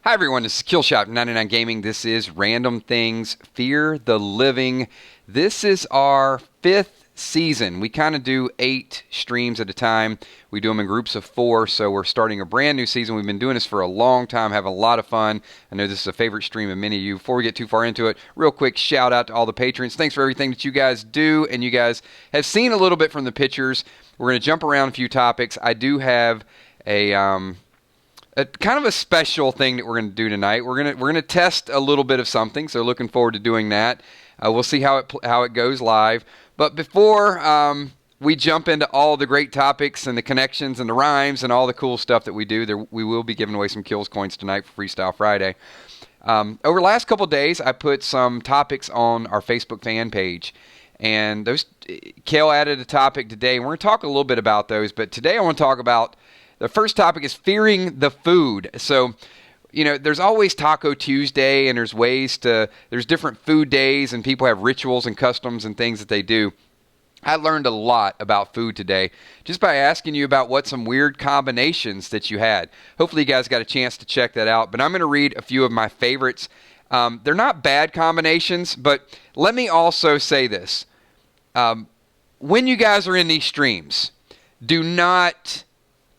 Hi everyone, this is Killshot 99 Gaming. This is Random Things, Fear the Living. This is our 5th season. We kind of do 8 streams at a time. We do them in groups of 4, so we're starting a brand new season. We've been doing this for a long time, having a lot of fun. I know this is a favorite stream of many of you. Before we get too far into it, real quick shout out to all the patrons. Thanks for everything that you guys do, and you guys have seen a little bit from the pictures. We're going to jump around a few topics. I do have a kind of a special thing that we're going to do tonight. We're going to test a little bit of something, so looking forward to doing that. We'll see how it goes live. But before we jump into all the great topics and the connections and the rhymes and all the cool stuff that we do, we will be giving away some Kills coins tonight for Freestyle Friday. Over the last couple of days, I put some topics on our Facebook fan page. And Kale added a topic today, and we're going to talk a little bit about those. But today I want to talk about the first topic is fearing the food. So, there's always Taco Tuesday, and there's different food days, and people have rituals and customs and things that they do. I learned a lot about food today just by asking you about what some weird combinations that you had. Hopefully you guys got a chance to check that out, but I'm going to read a few of my favorites. They're not bad combinations, but let me also say this. When you guys are in these streams, do not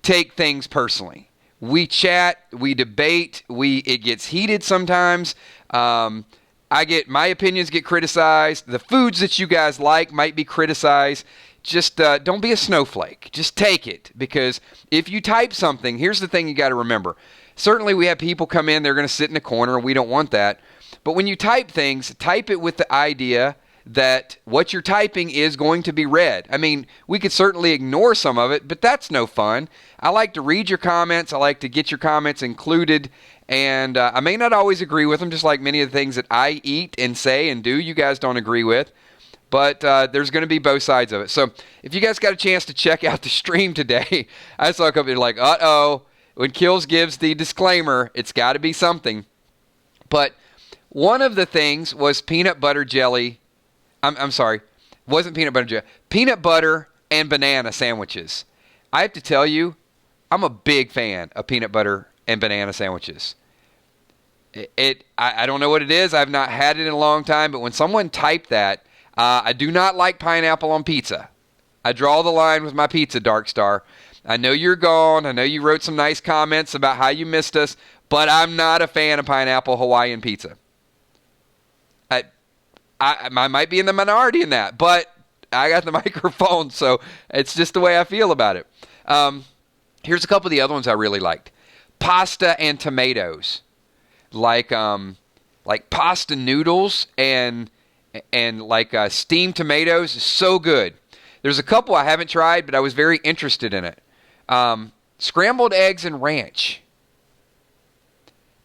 take things personally. We chat, we debate, it gets heated sometimes. My opinions get criticized. The foods that you guys like might be criticized. Just don't be a snowflake. Just take it, because if you type something, here's the thing you got to remember. Certainly we have people come in, they're going to sit in a corner, and we don't want that. But when you type things, type it with the idea that what you're typing is going to be read. I mean, we could certainly ignore some of it, but that's no fun. I like to read your comments. I like to get your comments included, and I may not always agree with them, just like many of the things that I eat and say and do you guys don't agree with, but there's going to be both sides of it. So if you guys got a chance to check out the stream today, I saw a couple of like, uh-oh, when Kills gives the disclaimer, it's got to be something. But one of the things was peanut butter jelly. I'm sorry, wasn't peanut butter jelly. Peanut butter and banana sandwiches. I have to tell you, I'm a big fan of peanut butter and banana sandwiches. I don't know what it is. I've not had it in a long time, but when someone typed that, I do not like pineapple on pizza. I draw the line with my pizza, Dark Star. I know you're gone. I know you wrote some nice comments about how you missed us, but I'm not a fan of pineapple Hawaiian pizza. I might be in the minority in that, but I got the microphone, so it's just the way I feel about it. Here's a couple of the other ones I really liked. Pasta and tomatoes. Like pasta noodles and steamed tomatoes is so good. There's a couple I haven't tried, but I was very interested in it. Scrambled eggs and ranch.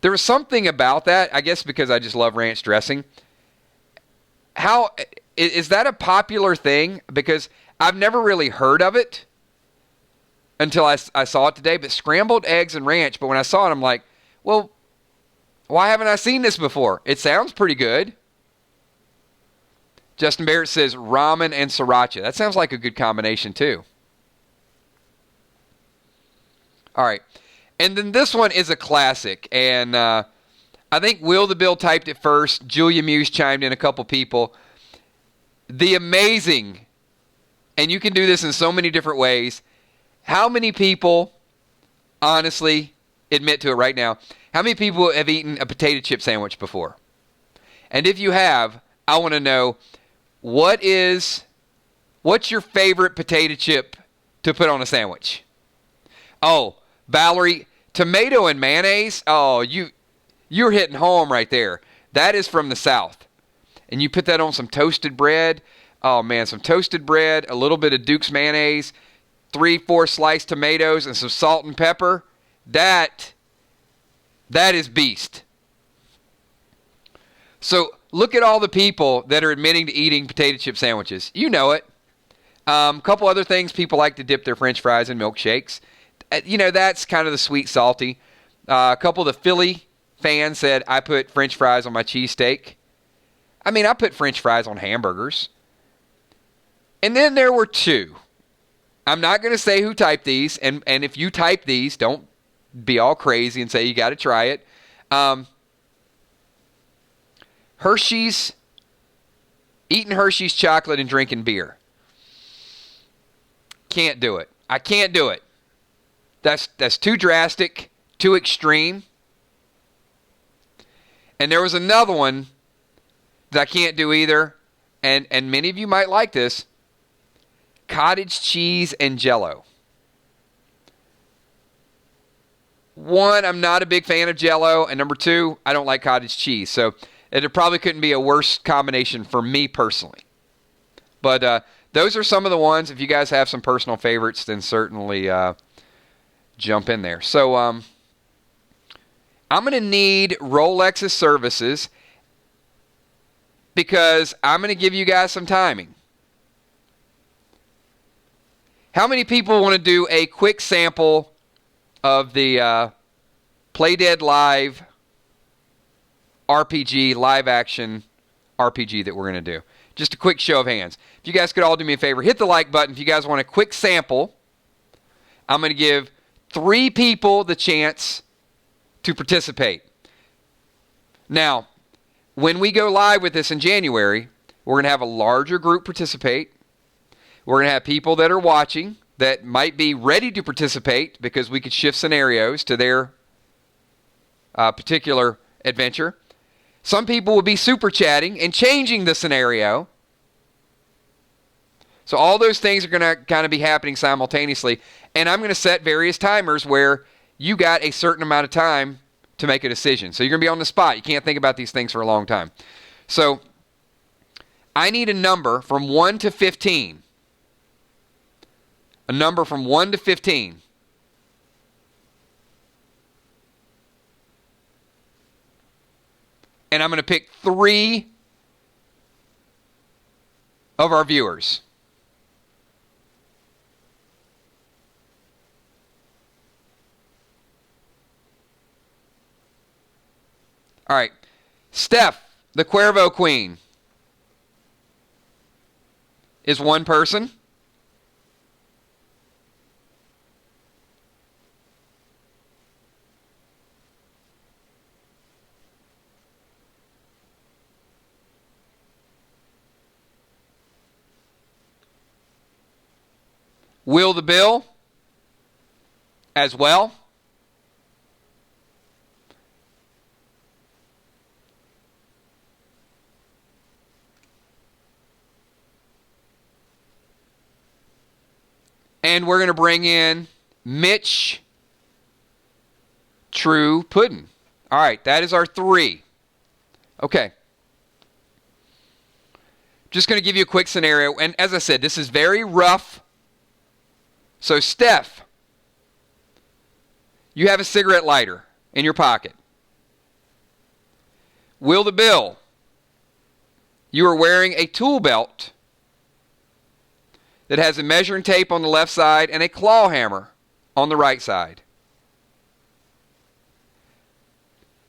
There was something about that, I guess because I just love ranch dressing. How is that a popular thing? Because I've never really heard of it until I saw it today. But scrambled eggs and ranch. But when I saw it, I'm like, well, why haven't I seen this before? It sounds pretty good. Justin Barrett says ramen and sriracha. That sounds like a good combination too. All right. And then this one is a classic. And I think Will the Bill typed it first. Julia Muse chimed in, a couple people. The amazing, and you can do this in so many different ways. How many people, honestly, admit to it right now, how many people have eaten a potato chip sandwich before? And if you have, I want to know, what's your favorite potato chip to put on a sandwich? Oh, Valerie, tomato and mayonnaise? Oh, you're hitting home right there. That is from the South. And you put that on some toasted bread. Oh, man, some toasted bread, a little bit of Duke's mayonnaise, 3-4 sliced tomatoes, and some salt and pepper. That is beast. So look at all the people that are admitting to eating potato chip sandwiches. You know it. A couple other things. People like to dip their French fries in milkshakes. That's kind of the sweet, salty. A couple of the Philly fans said, I put French fries on my cheesesteak. I mean, I put French fries on hamburgers. And then there were two. I'm not going to say who typed these, and if you type these, don't be all crazy and say you got to try it. Hershey's, eating Hershey's chocolate and drinking beer. Can't do it. I can't do it. That's too drastic, too extreme. And there was another one that I can't do either, and many of you might like this: cottage cheese and Jell-O. One, I'm not a big fan of Jell-O, and number two, I don't like cottage cheese. So it probably couldn't be a worse combination for me personally. But those are some of the ones. If you guys have some personal favorites, then certainly jump in there. So I'm going to need Rolex's services because I'm going to give you guys some timing. How many people want to do a quick sample of the Play Dead Live RPG, live action RPG that we're going to do? Just a quick show of hands. If you guys could all do me a favor, hit the like button if you guys want a quick sample. I'm going to give 3 people the chance to participate. Now, when we go live with this in January, we're going to have a larger group participate. We're going to have people that are watching that might be ready to participate because we could shift scenarios to their particular adventure. Some people will be super chatting and changing the scenario. So all those things are going to kind of be happening simultaneously. And I'm going to set various timers where you got a certain amount of time to make a decision. So you're going to be on the spot. You can't think about these things for a long time. So I need a number from 1 to 15. A number from 1 to 15. And I'm going to pick 3 of our viewers. All right. Steph, the Cuervo Queen, is one person. Will the Bill as well. And we're going to bring in Mitch True Puddin'. All right, that is our 3. Okay. Just going to give you a quick scenario. And as I said, this is very rough. So, Steph, you have a cigarette lighter in your pocket. Will the Bill, you are wearing a tool belt that has a measuring tape on the left side and a claw hammer on the right side.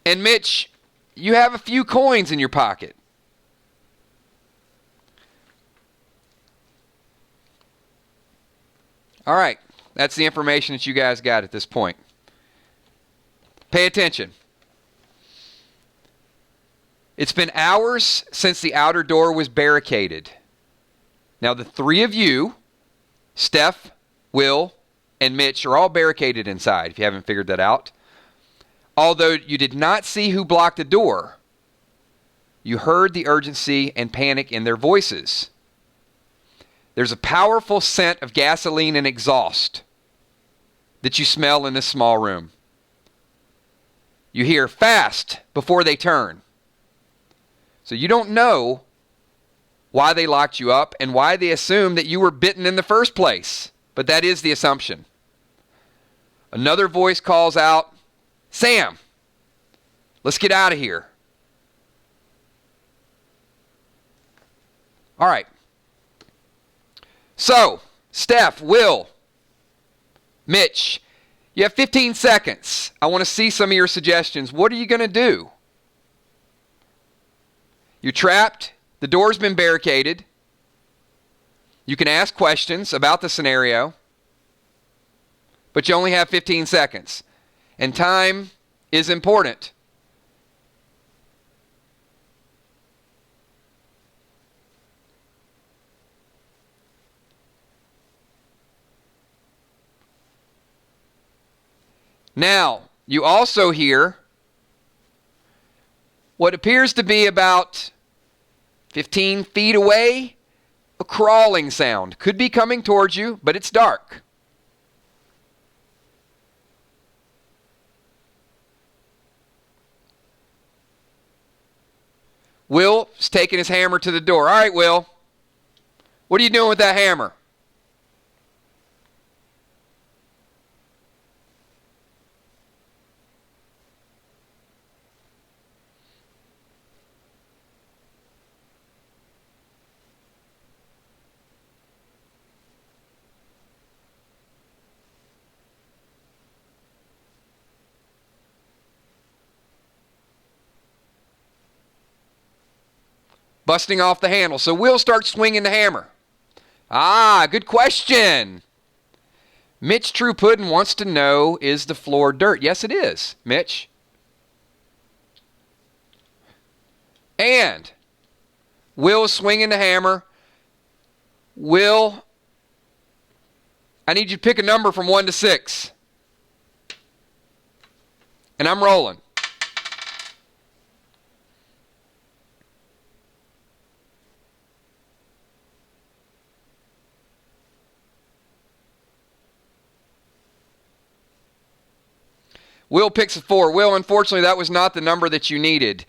And Mitch, you have a few coins in your pocket. All right, that's the information that you guys got at this point. Pay attention. It's been hours since the outer door was barricaded. Now, the 3 of you, Steph, Will, and Mitch, are all barricaded inside, if you haven't figured that out. Although you did not see who blocked the door, you heard the urgency and panic in their voices. There's a powerful scent of gasoline and exhaust that you smell in this small room. You hear fast before they turn. So you don't know why they locked you up and why they assumed that you were bitten in the first place. But that is the assumption. Another voice calls out, "Sam, let's get out of here." All right. So, Steph, Will, Mitch, you have 15 seconds. I want to see some of your suggestions. What are you going to do? You're trapped. The door's been barricaded. You can ask questions about the scenario, but you only have 15 seconds. And time is important. Now, you also hear what appears to be about 15 feet away, a crawling sound. Could be coming towards you, but it's dark. Will's taking his hammer to the door. All right, Will. What are you doing with that hammer? Busting off the handle. So Will starts swinging the hammer. Ah, good question. Mitch True Puddin' wants to know, is the floor dirt? Yes, it is, Mitch. And Will is swinging the hammer. Will, I need you to pick a number from 1 to 6. And I'm rolling. Will picks a 4. Will, unfortunately, that was not the number that you needed.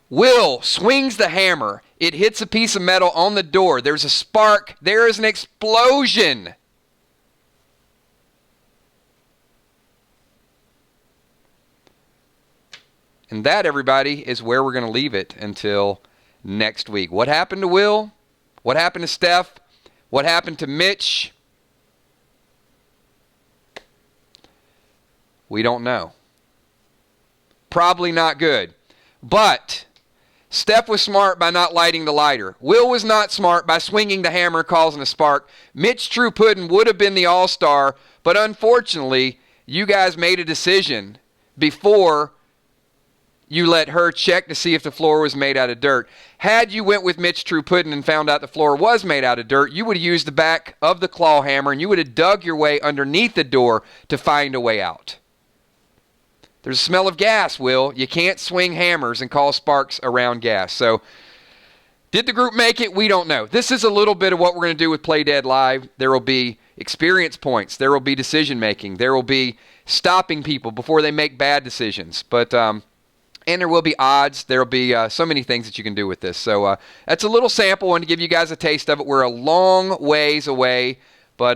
Will swings the hammer. It hits a piece of metal on the door. There's a spark. There is an explosion. And that, everybody, is where we're going to leave it until next week. What happened to Will? What happened to Steph? What happened to Mitch? We don't know. Probably not good. But Steph was smart by not lighting the lighter. Will was not smart by swinging the hammer, causing a spark. Mitch True Puddin' would have been the all-star, but unfortunately, you guys made a decision before you let her check to see if the floor was made out of dirt. Had you went with Mitch True Puddin' and found out the floor was made out of dirt, you would have used the back of the claw hammer and you would have dug your way underneath the door to find a way out. There's a smell of gas, Will. You can't swing hammers and cause sparks around gas. So, did the group make it? We don't know. This is a little bit of what we're going to do with Play Dead Live. There will be experience points. There will be decision making. There will be stopping people before they make bad decisions. But and there will be odds. There will be so many things that you can do with this. So that's a little sample and to give you guys a taste of it. We're a long ways away, but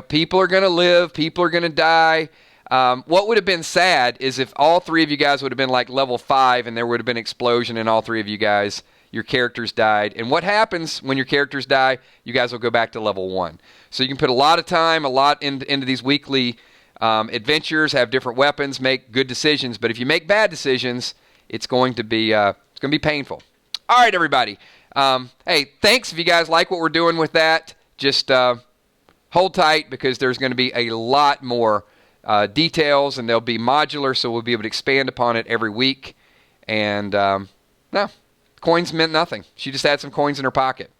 people are going to live. People are going to die. What would have been sad is if all 3 of you guys would have been like level 5 and there would have been an explosion and all 3 of you guys, your characters died. And what happens when your characters die? You guys will go back to level 1. So you can put a lot of time, a lot into these weekly adventures, have different weapons, make good decisions. But if you make bad decisions, it's going to be painful. All right, everybody. Hey, thanks if you guys like what we're doing with that. Just hold tight because there's going to be a lot more details, and they'll be modular, so we'll be able to expand upon it every week. And no, coins meant nothing. She just had some coins in her pocket,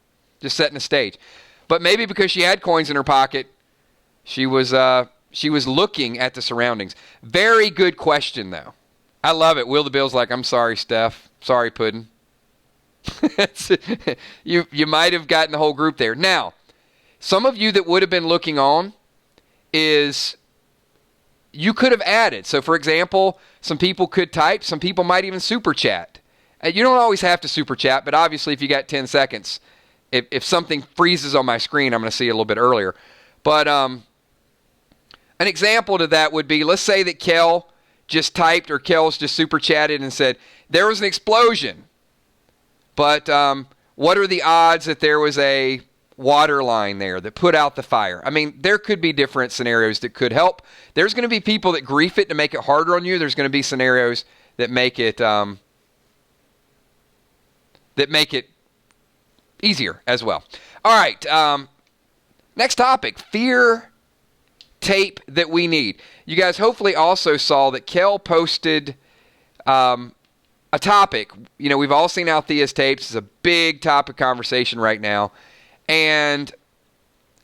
just setting the stage. But maybe because she had coins in her pocket, she was looking at the surroundings. Very good question, though. I love it. Will the Bill's like, I'm sorry, Steph. Sorry, Puddin'. You might have gotten the whole group there. Now, some of you that would have been looking on is you could have added. So, for example, some people could type. Some people might even super chat. You don't always have to super chat, but obviously if you got 10 seconds, if something freezes on my screen, I'm going to see it a little bit earlier. But an example to that would be, let's say that Kel just typed or Kel's just super chatted and said, there was an explosion, but what are the odds that there was a water line there that put out the fire? I mean, there could be different scenarios that could help. There's going to be people that grief it to make it harder on you. There's going to be scenarios that make it easier as well. All right, next topic, fear tape that we need. You guys hopefully also saw that Kel posted a topic. You know, we've all seen Althea's tapes. It's a big topic conversation right now. And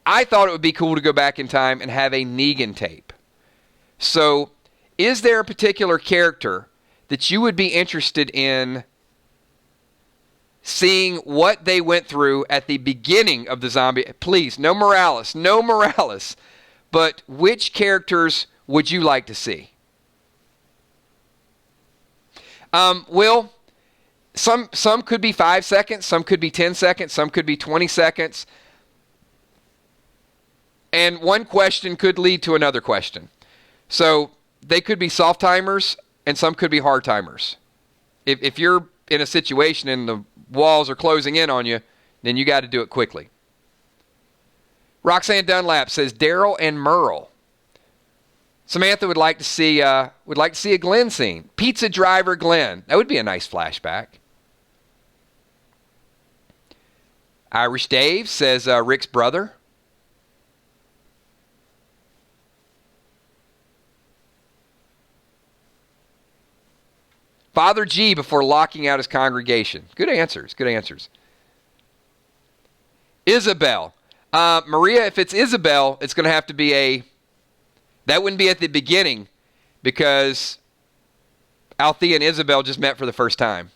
I thought it would be cool to go back in time and have a Negan tape. So, is there a particular character that you would be interested in seeing what they went through at the beginning of the zombie? Please, no Morales, no Morales. But which characters would you like to see? Will, some could be 5 seconds, some could be 10 seconds, some could be 20 seconds. And one question could lead to another question. So they could be soft timers and some could be hard timers. If you're in a situation and the walls are closing in on you, then you got to do it quickly. Roxanne Dunlap says Daryl and Merle. Samantha would like to see a Glenn scene. Pizza driver Glenn. That would be a nice flashback. Irish Dave says Rick's brother. Father G before locking out his congregation. Good answers. Good answers. Isabel. Maria, if it's Isabel, it's going to have to be that wouldn't be at the beginning because Althea and Isabel just met for the first time.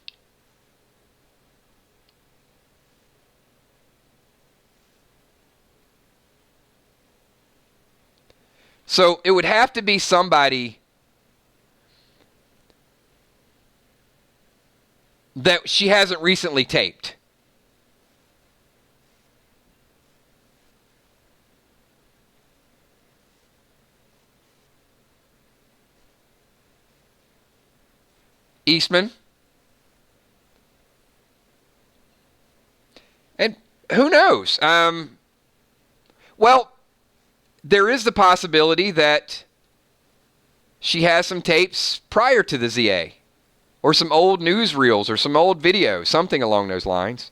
So it would have to be somebody that she hasn't recently taped. Eastman. And who knows? Well, there is the possibility that she has some tapes prior to the ZA, or some old newsreels, or some old videos, something along those lines.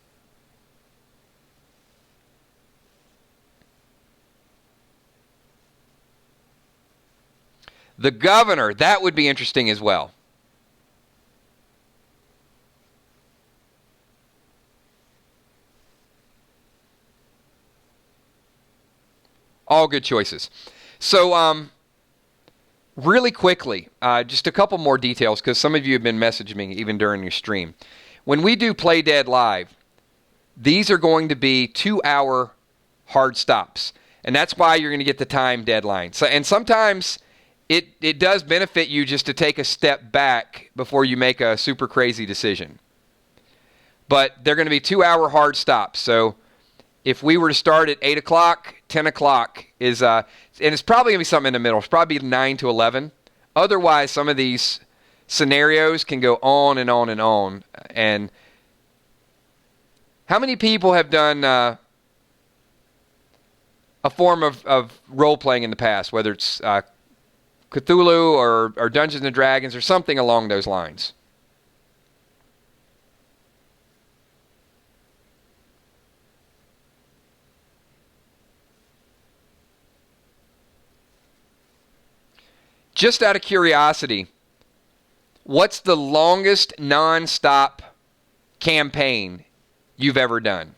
The governor, that would be interesting as well. All good choices. So, really quickly, just a couple more details, because some of you have been messaging me even during your stream. When we do Play Dead Live, these are going to be 2-hour hard stops. And that's why you're going to get the time deadline. So, and sometimes it does benefit you just to take a step back before you make a super crazy decision. But they're going to be 2-hour hard stops. So if we were to start at 8 o'clock, 10 o'clock is, and it's probably going to be something in the middle. It's probably 9 to 11. Otherwise, some of these scenarios can go on and on and on. And how many people have done a form of role-playing in the past, whether it's Cthulhu or Dungeons & Dragons or something along those lines? Just out of curiosity, what's the longest non-stop campaign you've ever done?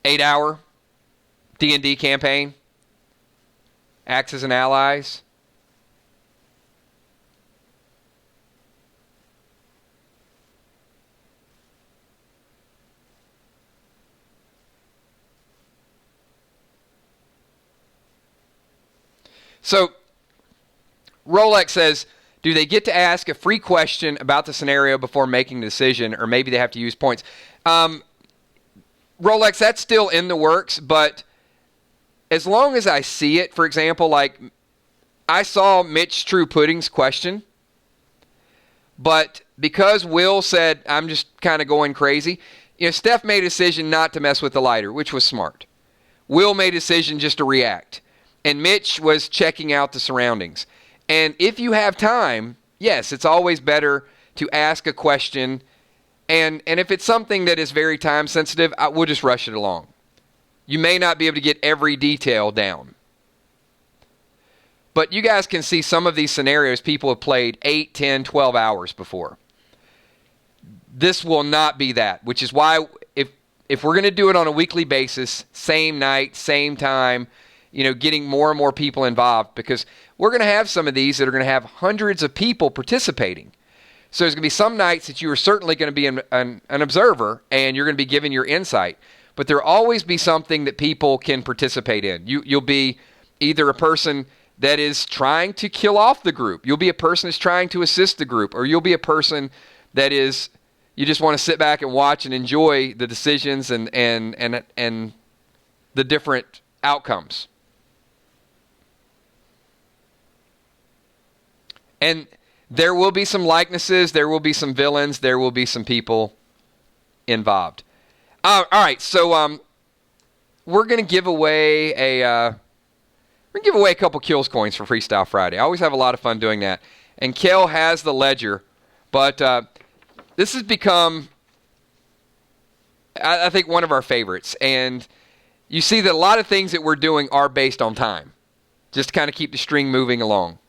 Eight-hour D&D campaign? Axis and Allies? So, Rolex says, do they get to ask a free question about the scenario before making a decision, or maybe they have to use points? Rolex, that's still in the works, but as long as I see it, for example, like I saw Mitch True Pudding's question, but because Will said, I'm just kind of going crazy, Steph made a decision not to mess with the lighter, which was smart. Will made a decision just to react. And Mitch was checking out the surroundings. And if you have time, yes, it's always better to ask a question. And if it's something that is very time sensitive, we'll just rush it along. You may not be able to get every detail down. But you guys can see some of these scenarios people have played 8, 10, 12 hours before. This will not be that, which is why if we're going to do it on a weekly basis, same night, same time, getting more and more people involved, because we're going to have some of these that are going to have hundreds of people participating. So there's going to be some nights that you are certainly going to be an observer and you're going to be giving your insight. But there'll always be something that people can participate in. You'll be either a person that is trying to kill off the group. You'll be a person that's trying to assist the group. Or you'll be a person that is, you just want to sit back and watch and enjoy the decisions and the different outcomes. And there will be some likenesses, there will be some villains, there will be some people involved. All right, so we're going to give away a couple Kills coins for Freestyle Friday. I always have a lot of fun doing that. And Kel has the ledger, but this has become, I think, one of our favorites. And you see that a lot of things that we're doing are based on time, just to kind of keep the string moving along.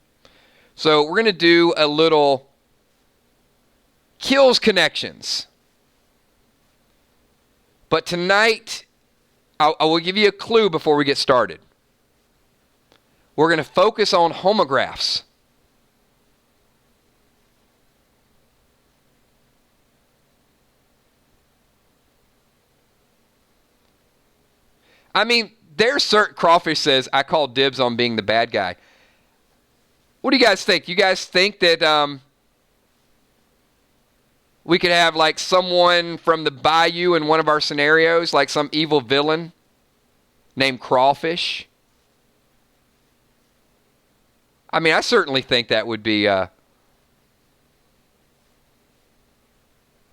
So we're going to do a little Kills connections. But tonight, I will give you a clue before we get started. We're going to focus on homographs. I mean, there's certain Crawfish says, I call dibs on being the bad guy. What do you guys think? You guys think that we could have like someone from the bayou in one of our scenarios, like some evil villain named Crawfish? I mean, I certainly think that would be an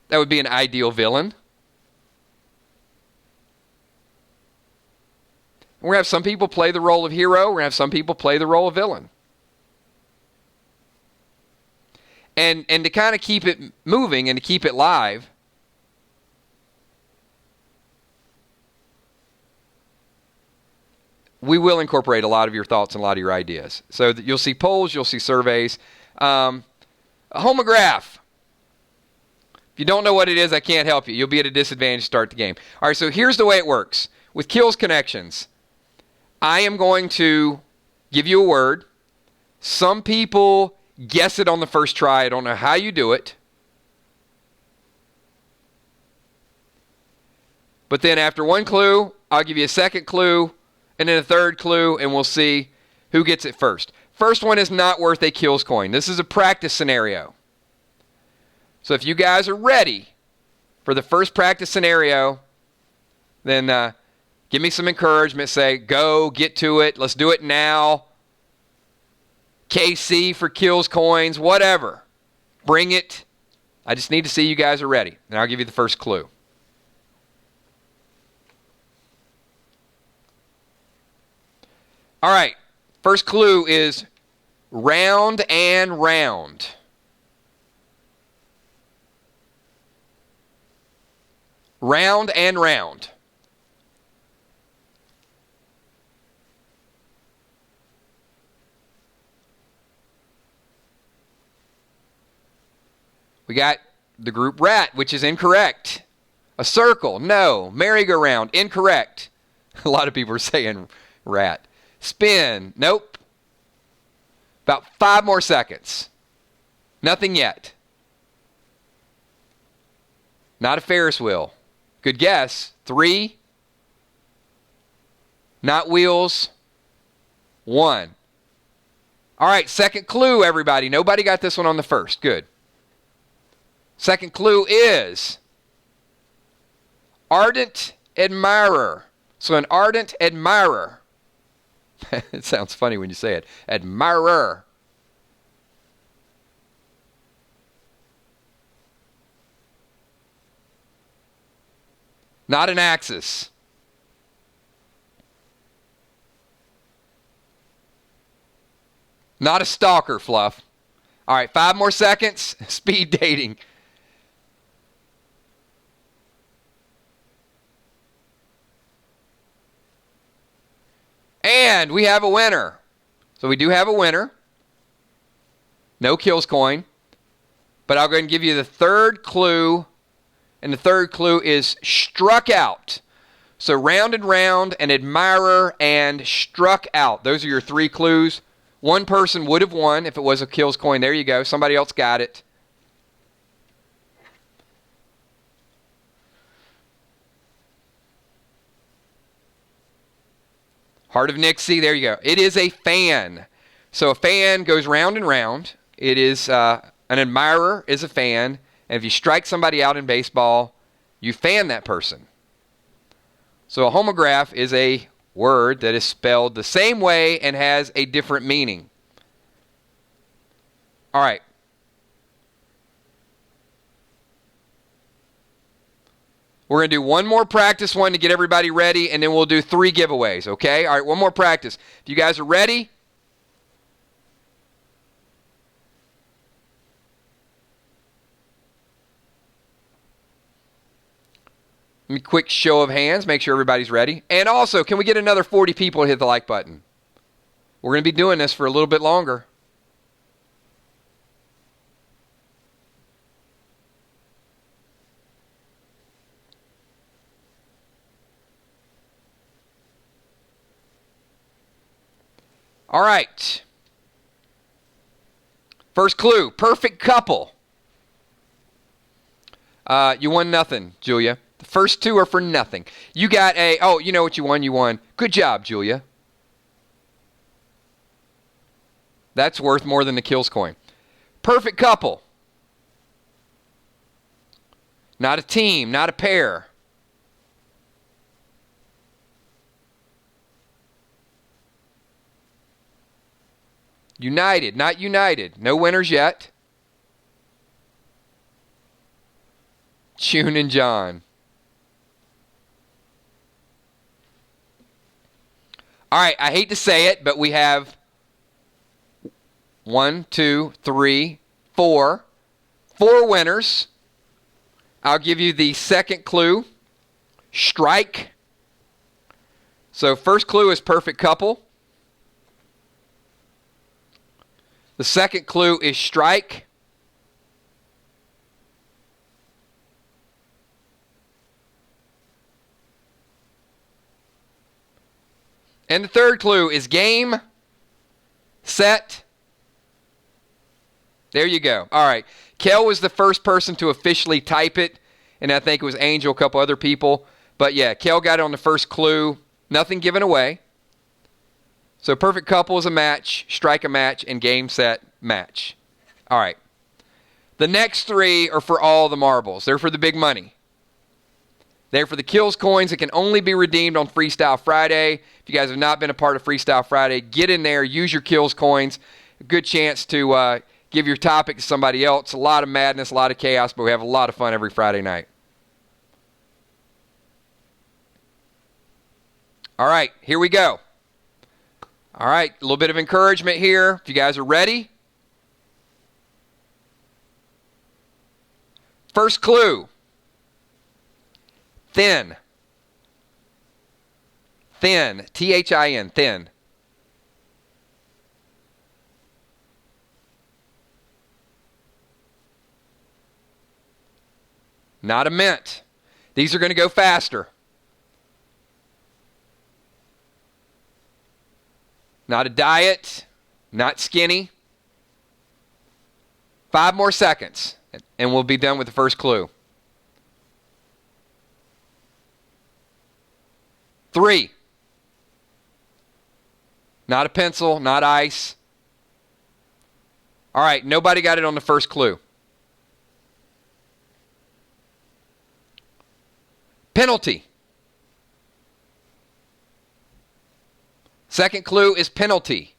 ideal villain. We're going to have some people play the role of hero. We're going to have some people play the role of villain. And to kind of keep it moving and to keep it live, we will incorporate a lot of your thoughts and a lot of your ideas. So that you'll see polls, you'll see surveys. A homograph. If you don't know what it is, I can't help you. You'll be at a disadvantage to start the game. All right, so here's the way it works. With Kills Connections, I am going to give you a word. Some people guess it on the first try. I don't know how you do it. But then after one clue, I'll give you a second clue, and then a third clue, and we'll see who gets it first. First one is not worth a Kills coin. This is a practice scenario. So if you guys are ready for the first practice scenario, then give me some encouragement. Say, go, get to it, let's do it now. KC for Kills coins, whatever. Bring it. I just need to see you guys are ready. And I'll give you the first clue. All right. First clue is round and round. Round and round. We got the group rat, which is incorrect. A circle, no. Merry-go-round, incorrect. A lot of people are saying rat. Spin, nope. About 5 more seconds. Nothing yet. Not a Ferris wheel. Good guess. 3. Not wheels. 1. All right, second clue, everybody. Nobody got this one on the first. Good. Second clue is ardent admirer. So an ardent admirer. It sounds funny when you say it. Admirer. Not an axis. Not a stalker, Fluff. All right, 5 more seconds. Speed dating. And we have a winner. So we do have a winner. No kills coin. But I'll go ahead and give you the third clue. And the third clue is struck out. So round and round, an admirer, and struck out. Those are your three clues. One person would have won if it was a kills coin. There you go. Somebody else got it. Heart of Nixie. There you go. It is a fan. So a fan goes round and round. It is an admirer is a fan. And if you strike somebody out in baseball, you fan that person. So a homograph is a word that is spelled the same way and has a different meaning. All right. We're going to do one more practice one to get everybody ready, and then we'll do 3 giveaways, okay? All right, one more practice. If you guys are ready, let me quick show of hands, make sure everybody's ready. And also, can we get another 40 people to hit the like button? We're going to be doing this for a little bit longer. All right. First clue, perfect couple. You won nothing, Julia. The first 2 are for nothing. You got oh, you know what you won? You won. Good job, Julia. That's worth more than the kills coin. Perfect couple. Not a team, not a pair. United, not united. No winners yet. June and John. All right, I hate to say it, but we have 1, 2, 3, 4. 4 winners. I'll give you the second clue. Strike. So first clue is perfect couple. The second clue is strike. And the third clue is game, set. There you go. All right. Kel was the first person to officially type it, and I think it was Angel, a couple other people. But yeah, Kel got it on the first clue. Nothing given away. So perfect couple is a match, strike a match, and game, set, match. All right. The next 3 are for all the marbles. They're for the big money. They're for the kills coins that can only be redeemed on Freestyle Friday. If you guys have not been a part of Freestyle Friday, get in there, use your kills coins. A good chance to give your topic to somebody else. A lot of madness, a lot of chaos, but we have a lot of fun every Friday night. All right, here we go. All right, a little bit of encouragement here. If you guys are ready. First clue. Thin. Thin. Thin. Thin. Not a mint. These are going to go faster. Not a diet. Not skinny. 5 more seconds, and we'll be done with the first clue. 3. Not a pencil, not ice. All right, nobody got it on the first clue. Penalty. Second clue is penalty.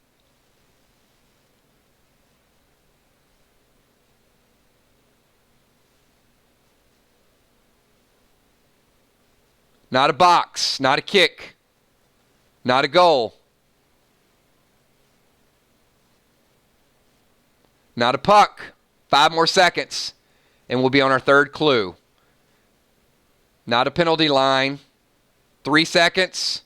Not a box, not a kick, not a goal. Not a puck. 5 more seconds, and we'll be on our third clue. Not a penalty line. 3 seconds.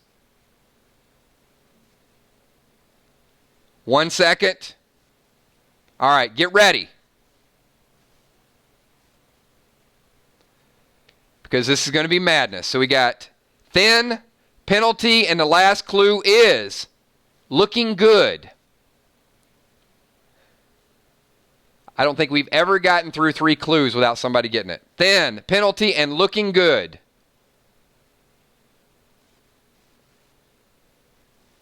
1 second. All right, get ready. Because this is going to be madness. So we got thin, penalty, and the last clue is looking good. I don't think we've ever gotten through 3 clues without somebody getting it. Thin, penalty, and looking good.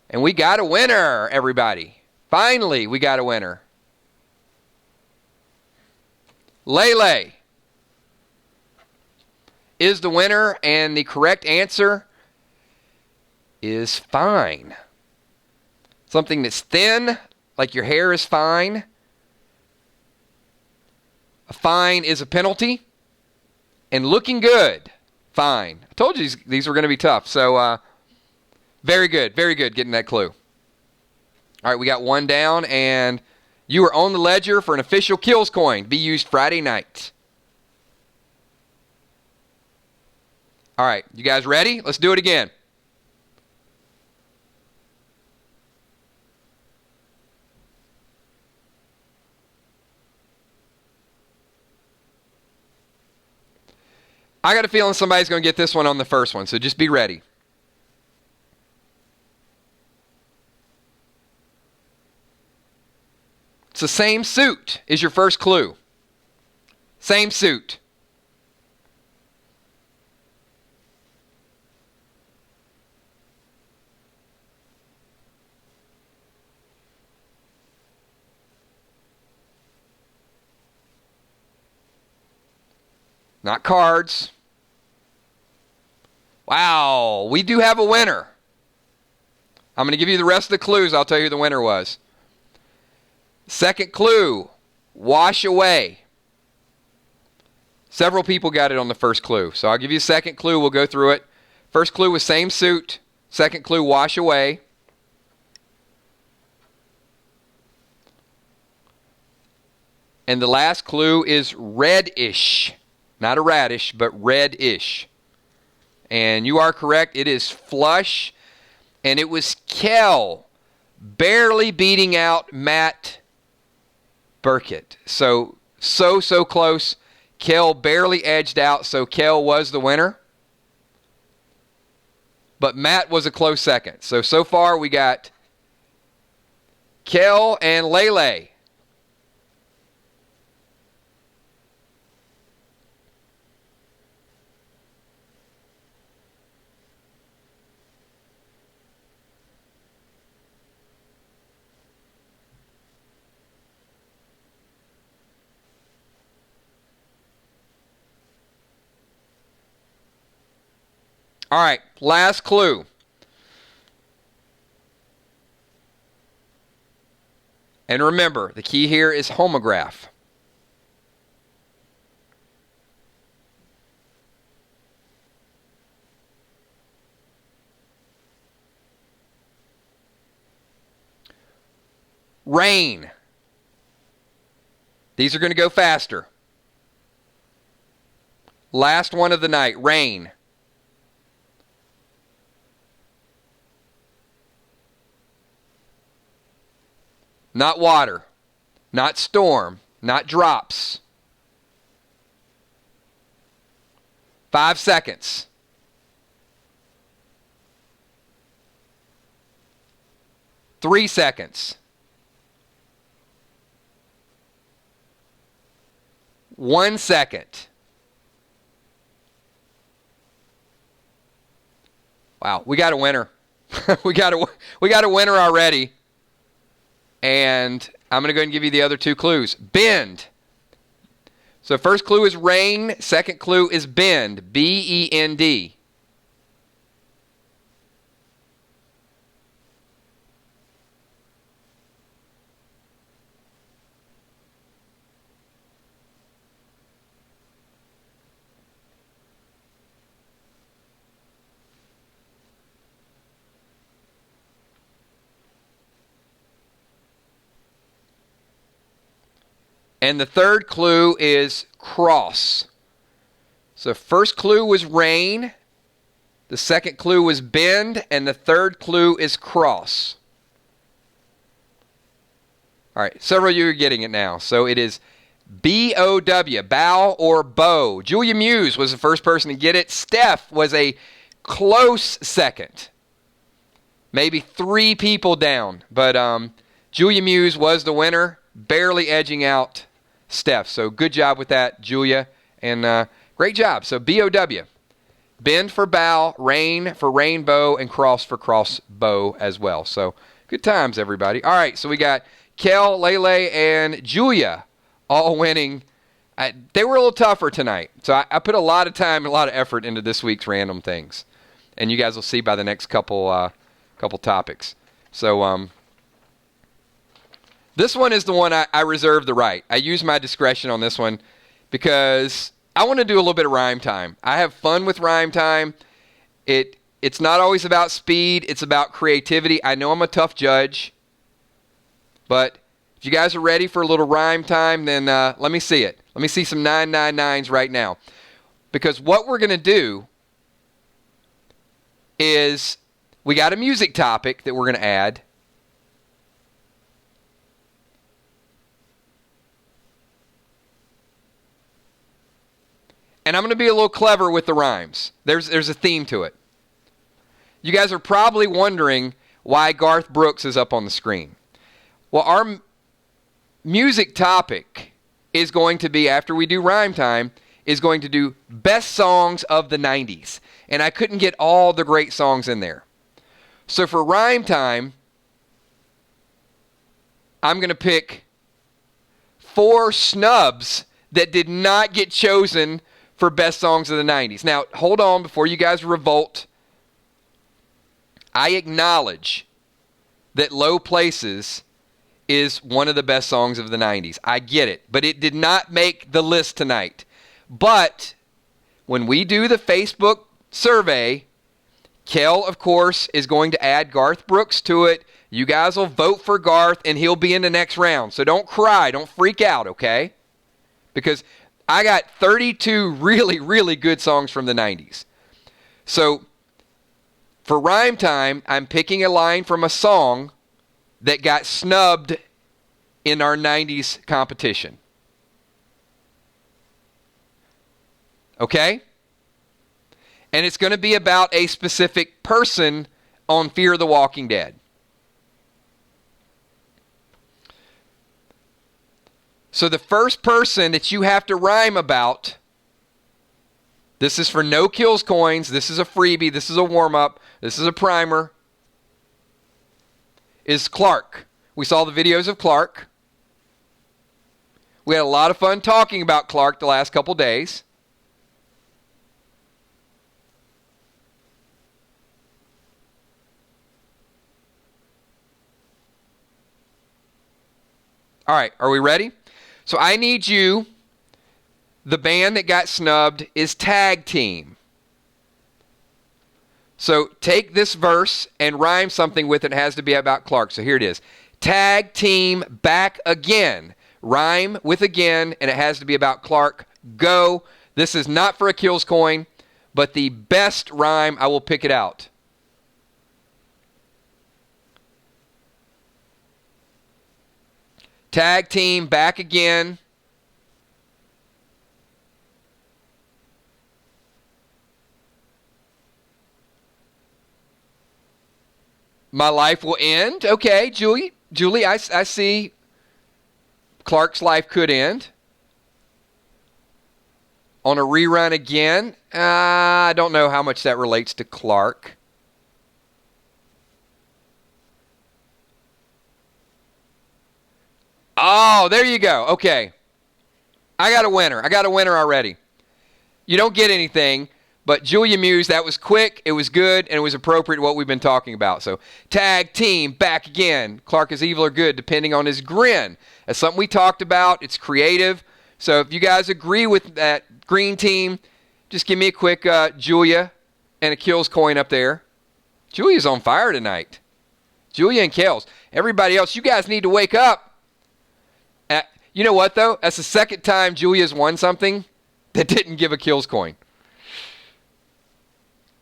And we got a winner, everybody. Finally, we got a winner. Lele is the winner, and the correct answer is fine. Something that's thin, like your hair is fine. A fine is a penalty. And looking good, fine. I told you these were going to be tough. So, very good getting that clue. All right, we got 1 down, and you are on the ledger for an official Kills coin to be used Friday night. All right, you guys ready? Let's do it again. I got a feeling somebody's going to get this one on the first one, so just be ready. It's the same suit is your first clue. Same suit. Not cards. Wow, we do have a winner. I'm going to give you the rest of the clues. I'll tell you who the winner was. Second clue, wash away. Several people got it on the first clue. So I'll give you a second clue. We'll go through it. First clue was same suit. Second clue, wash away. And the last clue is reddish. Not a radish, but reddish. And you are correct. It is flush. And it was Kel barely beating out Matt Burkett. So close. Kel barely edged out, so Kel was the winner. But Matt was a close second. So far we got Kel and Lele. All right, last clue. And remember, the key here is homograph. Rain. These are going to go faster. Last one of the night, rain. Not water, not storm, not drops. 5 seconds. 3 seconds. 1 second. Wow, we got a winner. we got a winner already. And I'm going to go ahead and give you the other 2 clues. Bend. So first clue is rain. Second clue is bend. B-E-N-D. And the third clue is cross. So first clue was rain. The second clue was bend. And the third clue is cross. All right, several of you are getting it now. So it is B-O-W, bow or bow. Julia Muse was the first person to get it. Steph was a close second. Maybe 3 people down. But Julia Muse was the winner, barely edging out Steph. So good job with that, Julia. And great job. So B-O-W. Bend for bow, rain for rainbow, and cross for crossbow as well. So good times, everybody. All right, so we got Kel, Lele, and Julia all winning. They were a little tougher tonight. So I put a lot of time and a lot of effort into this week's random things. And you guys will see by the next couple topics. So this one is the one I reserve the right. I use my discretion on this one because I want to do a little bit of rhyme time. I have fun with rhyme time. It's not always about speed. It's about creativity. I know I'm a tough judge. But if you guys are ready for a little rhyme time, then let me see it. Let me see some 999s right now. Because what we're going to do is we got a music topic that we're going to add. And I'm going to be a little clever with the rhymes. There's a theme to it. You guys are probably wondering why Garth Brooks is up on the screen. Well, our music topic is going to be, after we do rhyme time, is going to do best songs of the 90s. And I couldn't get all the great songs in there. So for rhyme time, I'm going to pick 4 snubs that did not get chosen for best songs of the 90s. Now, hold on before you guys revolt. I acknowledge that Low Places is one of the best songs of the 90s. I get it. But it did not make the list tonight. But when we do the Facebook survey, Kel, of course, is going to add Garth Brooks to it. You guys will vote for Garth, and he'll be in the next round. So don't cry. Don't freak out, okay? Because I got 32 really, really good songs from the 90s. So for rhyme time, I'm picking a line from a song that got snubbed in our 90s competition. Okay? And it's going to be about a specific person on Fear the Walking Dead. So the first person that you have to rhyme about, this is for no kills coins, this is a freebie, this is a warm-up, this is a primer, is Clark. We saw the videos of Clark. We had a lot of fun talking about Clark the last couple days. All right, are we ready? So I need you, the band that got snubbed is Tag Team. So take this verse and rhyme something with it. It has to be about Clark. So here it is. Tag Team back again. Rhyme with again, and it has to be about Clark. Go. This is not for a kills coin, but the best rhyme, I will pick it out. Tag Team back again. My life will end. Okay, Julie, I see Clark's life could end. On a rerun again. I don't know how much that relates to Clark. Oh, there you go. Okay. I got a winner. I got a winner already. You don't get anything. But Julia Muse, that was quick, it was good, and it was appropriate to what we've been talking about. So, Tag Team, back again. Clark is evil or good, depending on his grin. That's something we talked about. It's creative. So, if you guys agree with that green team, just give me a quick Julia and a kills coin up there. Julia's on fire tonight. Julia and Kels. Everybody else, you guys need to wake up. You know what, though? That's the second time Julia's won something that didn't give a kills coin.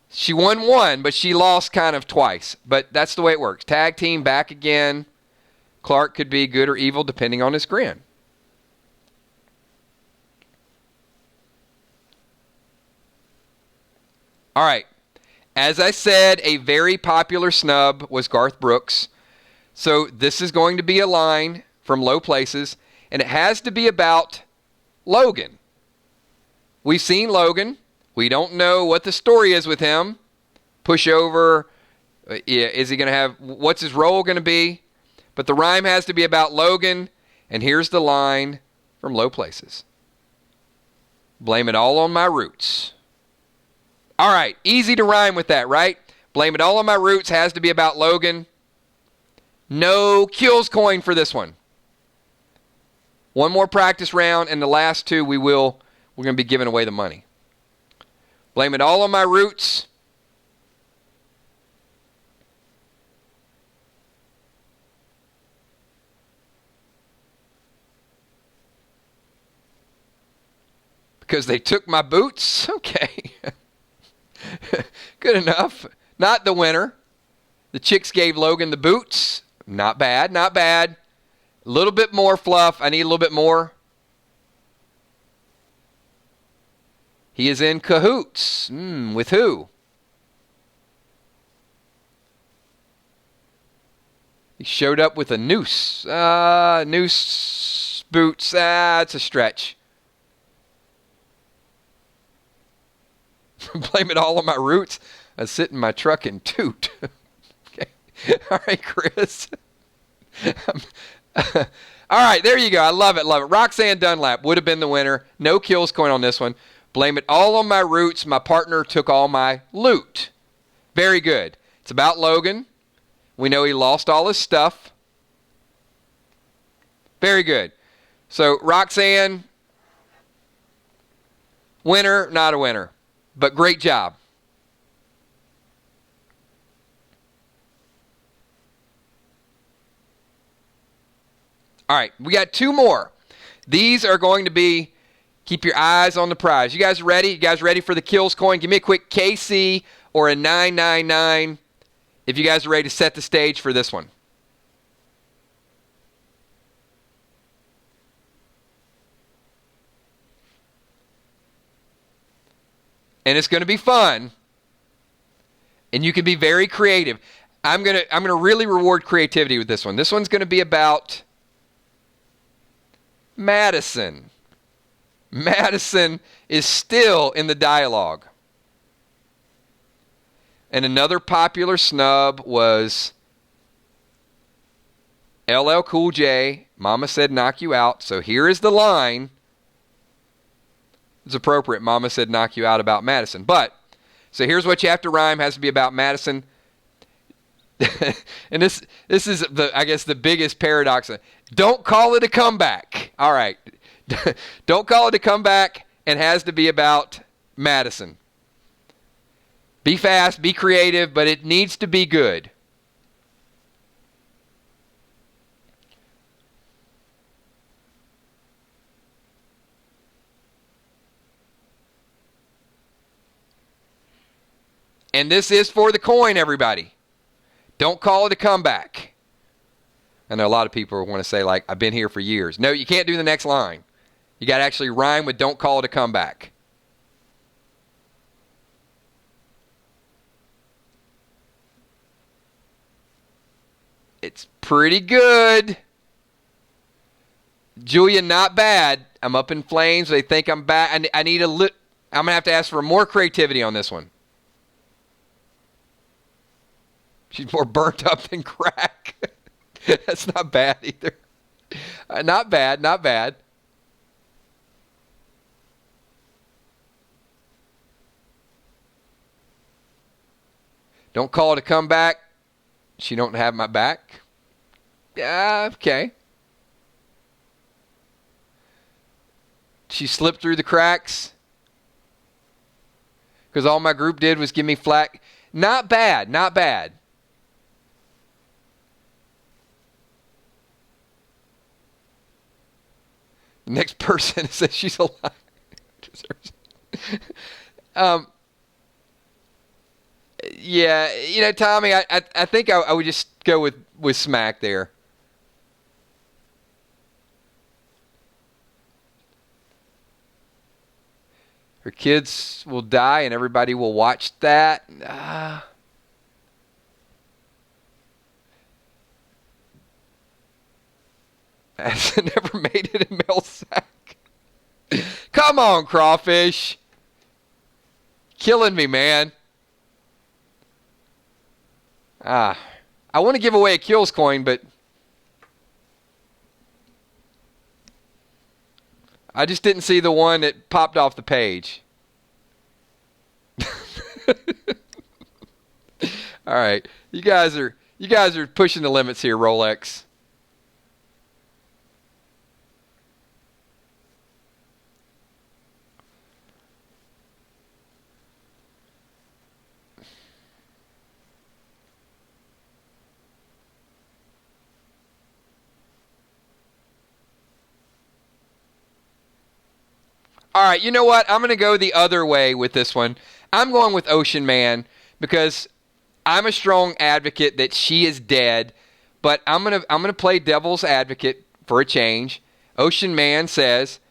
She won one, but she lost kind of twice. But that's the way it works. Tag Team back again. Clark could be good or evil depending on his grin. All right. As I said, a very popular snub was Garth Brooks. So this is going to be a line from Low Places, and it has to be about Logan. We've seen Logan. We don't know what the story is with him. Pushover. Is he going to have, what's his role going to be? But the rhyme has to be about Logan, and here's the line from Low Places. Blame it all on my roots. All right, easy to rhyme with that, right? Blame it all on my roots has to be about Logan. No kills coin for this one. One more practice round, and the last two we're going to be giving away the money. Blame it all on my roots. Because they took my boots? Okay. Good enough. Not the winner. The chicks gave Logan the boots. Not bad, not bad. A little bit more fluff. I need a little bit more. He is in cahoots. With who? He showed up with a noose. Noose boots. It's a stretch. Blame it all on my roots. I sit in my truck and toot. Okay. All right, Chris. All right, there you go. I love it, love it. Roxanne Dunlap would have been the winner. No kills coin on this one. Blame it all on my roots. My partner took all my loot. Very good. It's about Logan. We know he lost all his stuff. Very good. So, Roxanne, winner, not a winner. But great job. All right, we got two more. These are going to be, keep your eyes on the prize. You guys ready? You guys ready for the kills coin? Give me a quick KC or a 999 if you guys are ready to set the stage for this one. And it's going to be fun. And you can be very creative. I'm going to really reward creativity with this one. This one's going to be about Madison. Madison is still in the dialogue. And another popular snub was LL Cool J. Mama said knock you out. So here is the line. It's appropriate. Mama said knock you out about Madison. But, so here's what you have to rhyme. Has to be about Madison. And this is, I guess, the biggest paradox. Don't call it a comeback. All right. Don't call it a comeback, and has to be about Madison. Be fast, be creative, but it needs to be good. And this is for the coin, everybody. Don't call it a comeback. I know a lot of people want to say, like, I've been here for years. No, you can't do the next line. You got to actually rhyme with don't call it a comeback. It's pretty good. Julia, not bad. I'm up in flames. They think I'm bad. I need I'm going to have to ask for more creativity on this one. She's more burnt up than crack. That's not bad either. Not bad, not bad. Don't call it a comeback. She don't have my back. Yeah, okay. She slipped through the cracks. Because all my group did was give me flack. Not bad, not bad. The next person says she's alive. Yeah, Tommy, I think I would just go with smack there. Her kids will die and everybody will watch that. Has never made it in Melsack. Come on, Crawfish. Killing me, man. I want to give away a kills coin, but I just didn't see the one that popped off the page. All right. You guys are pushing the limits here, Rolex. All right, you know what? I'm going to go the other way with this one. I'm going with Ocean Man because I'm a strong advocate that she is dead, but I'm going to play devil's advocate for a change. Ocean Man says,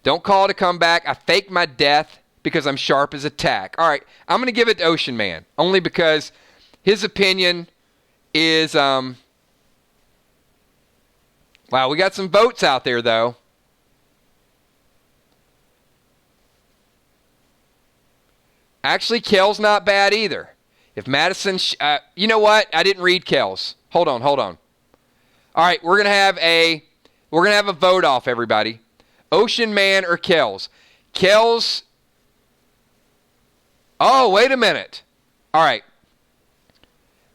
"Don't call to come back. I faked my death because I'm sharp as a tack." All right, I'm going to give it to Ocean Man only because his opinion is wow, we got some votes out there though. Actually, Kel's not bad either. If Madison, you know what? I didn't read Kel's. Hold on. All right, we're gonna have a vote off, everybody. Ocean Man or Kel's? Kel's. Oh, wait a minute. All right,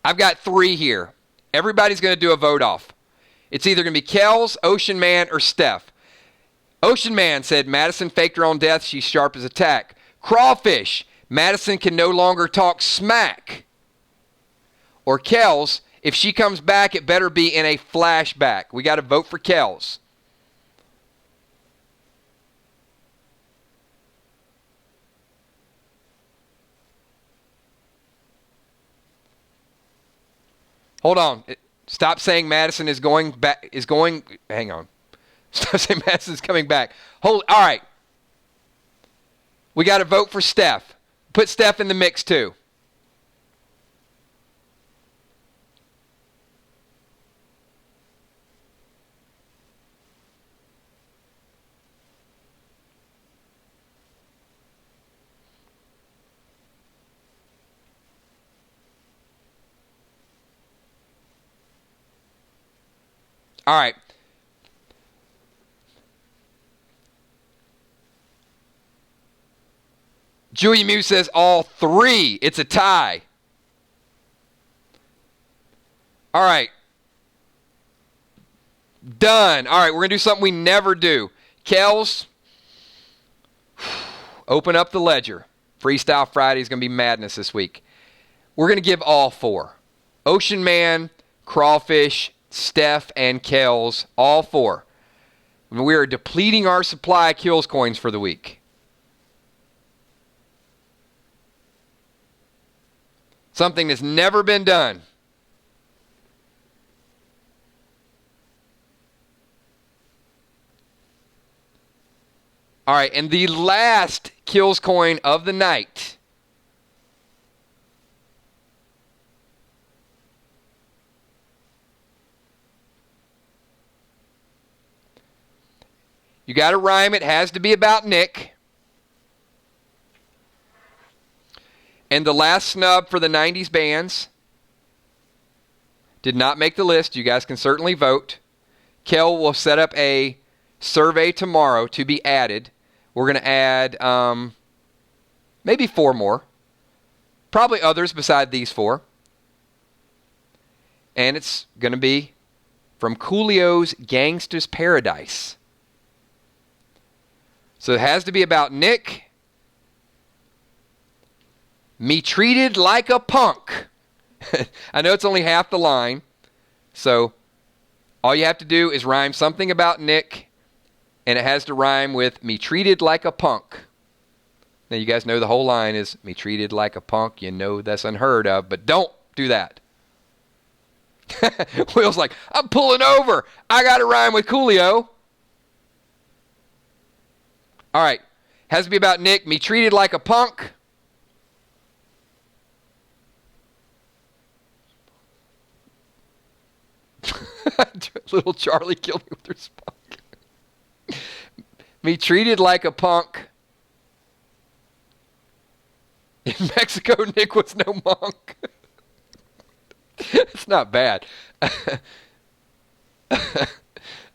I've got 3 here. Everybody's gonna do a vote off. It's either gonna be Kel's, Ocean Man, or Steph. Ocean Man said Madison faked her own death. She's sharp as a tack. Crawfish. Madison can no longer talk smack. Or Kel's, if she comes back, it better be in a flashback. We got to vote for Kel's. Hold on. Stop saying Madison is going back. Hang on. Stop saying Madison's coming back. All right. We got to vote for Steph. Put Steph in the mix, too. All right. Julia Mew says all 3. It's a tie. All right. Done. All right, we're going to do something we never do. Kels, open up the ledger. Freestyle Friday is going to be madness this week. We're going to give all 4. Ocean Man, Crawfish, Steph, and Kels, all 4. We are depleting our supply of kills coins for the week. Something that's never been done. All right, and the last kills coin of the night. You got to rhyme. It has to be about Nick. And the last snub for the 90s bands did not make the list. You guys can certainly vote. Kel will set up a survey tomorrow to be added. We're going to add maybe 4 more. Probably others beside these 4. And it's going to be from Coolio's Gangsta's Paradise. So it has to be about Nick. Me treated like a punk. I know it's only half the line. So all you have to do is rhyme something about Nick, and it has to rhyme with me treated like a punk. Now you guys know the whole line is me treated like a punk. You know that's unheard of, but don't do that. Will's like, I'm pulling over. I got to rhyme with Coolio. All right. Has to be about Nick. Me treated like a punk. Little Charlie killed me with her spunk. Me treated like a punk. In Mexico, Nick was no monk. It's not bad. All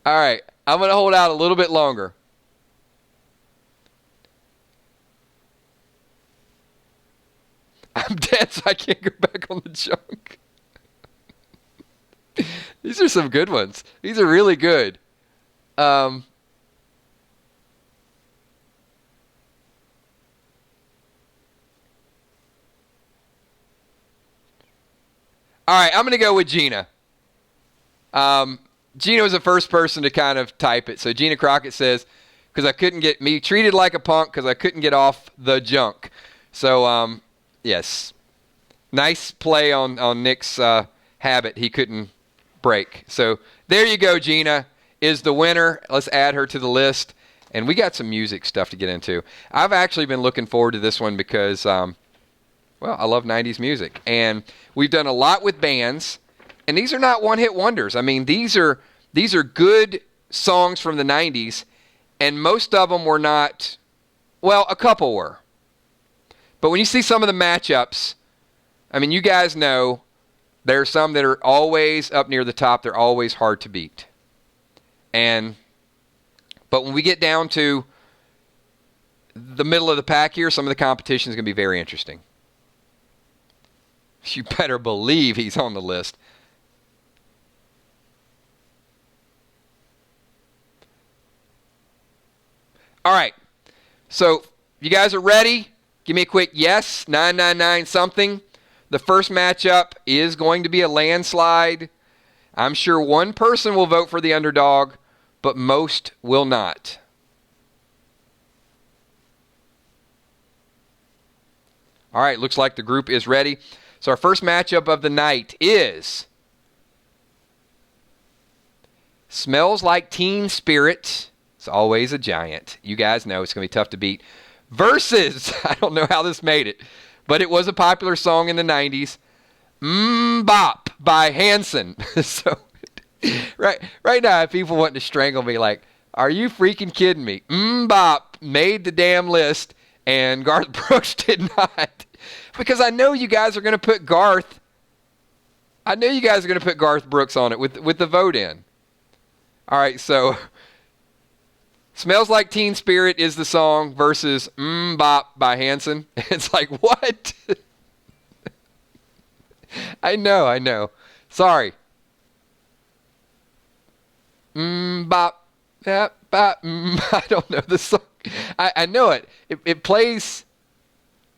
right. I'm going to hold out a little bit longer. I'm dead, so I can't go back on the junk. These are some good ones. These are really good. All right, I'm going to go with Gina. Gina was the first person to kind of type it. So Gina Crockett says, because I couldn't get me treated like a punk because I couldn't get off the junk. So, yes. Nice play on Nick's habit he couldn't break. So there you go, Gina is the winner. Let's add her to the list. And we got some music stuff to get into. I've actually been looking forward to this one because, well, I love 90s music. And we've done a lot with bands. And these are not one-hit wonders. I mean, these are good songs from the 90s. And most of them were not, well, a couple were. But when you see some of the matchups, I mean, you guys know there are some that are always up near the top. They're always hard to beat. But when we get down to the middle of the pack here, some of the competition is going to be very interesting. You better believe he's on the list. All right. So, you guys are ready? Give me a quick yes, 999 something. The first matchup is going to be a landslide. I'm sure one person will vote for the underdog, but most will not. All right, looks like the group is ready. So our first matchup of the night is Smells Like Teen Spirit. It's always a giant. You guys know it's going to be tough to beat. Versus, I don't know how this made it, but it was a popular song in the 90s, Bop by Hanson. So, right now, people want to strangle me like, are you freaking kidding me? Bop made the damn list, and Garth Brooks did not. Because I know you guys are going to put Garth Brooks on it with the vote in. All right, so Smells Like Teen Spirit is the song versus Bop by Hanson. It's like, what? I know. Sorry. Bop. Bop. I don't know the song. I know it. It plays.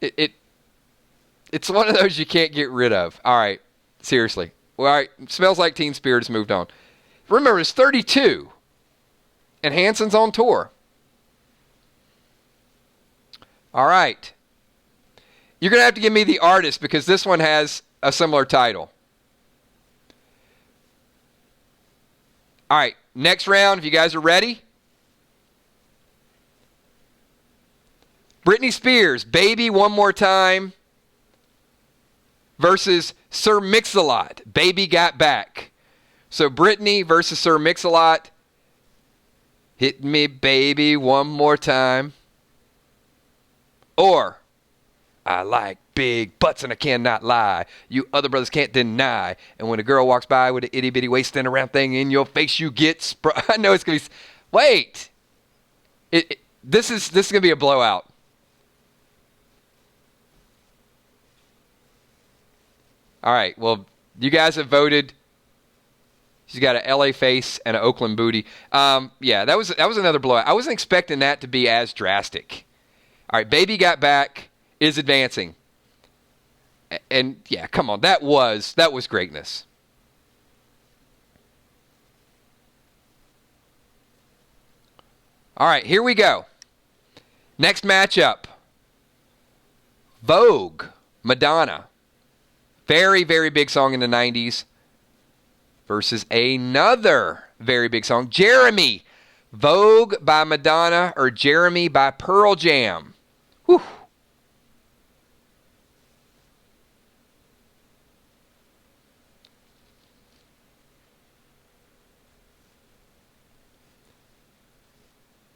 It's one of those you can't get rid of. All right. Seriously. Well, all right. Smells Like Teen Spirit has moved on. Remember, it's 32. And Hanson's on tour. All right. You're going to have to give me the artist because this one has a similar title. All right. Next round, if you guys are ready. Britney Spears, Baby One More Time versus Sir Mix-a-Lot, Baby Got Back. So Britney versus Sir Mix-a-Lot. Hit me, baby, one more time. Or, I like big butts and I cannot lie. You other brothers can't deny. And when a girl walks by with an itty-bitty waist-stand around thing in your face, you get I know it's going to be... Wait! This is going to be a blowout. All right, well, you guys have voted... She's got an LA face and an Oakland booty. Yeah, that was another blowout. I wasn't expecting that to be as drastic. All right, Baby Got Back is advancing. And yeah, come on, that was greatness. All right, here we go. Next matchup. Vogue, Madonna. Very, very big song in the 90s. Versus another very big song, Jeremy Vogue by Madonna or Jeremy by Pearl Jam? Whew.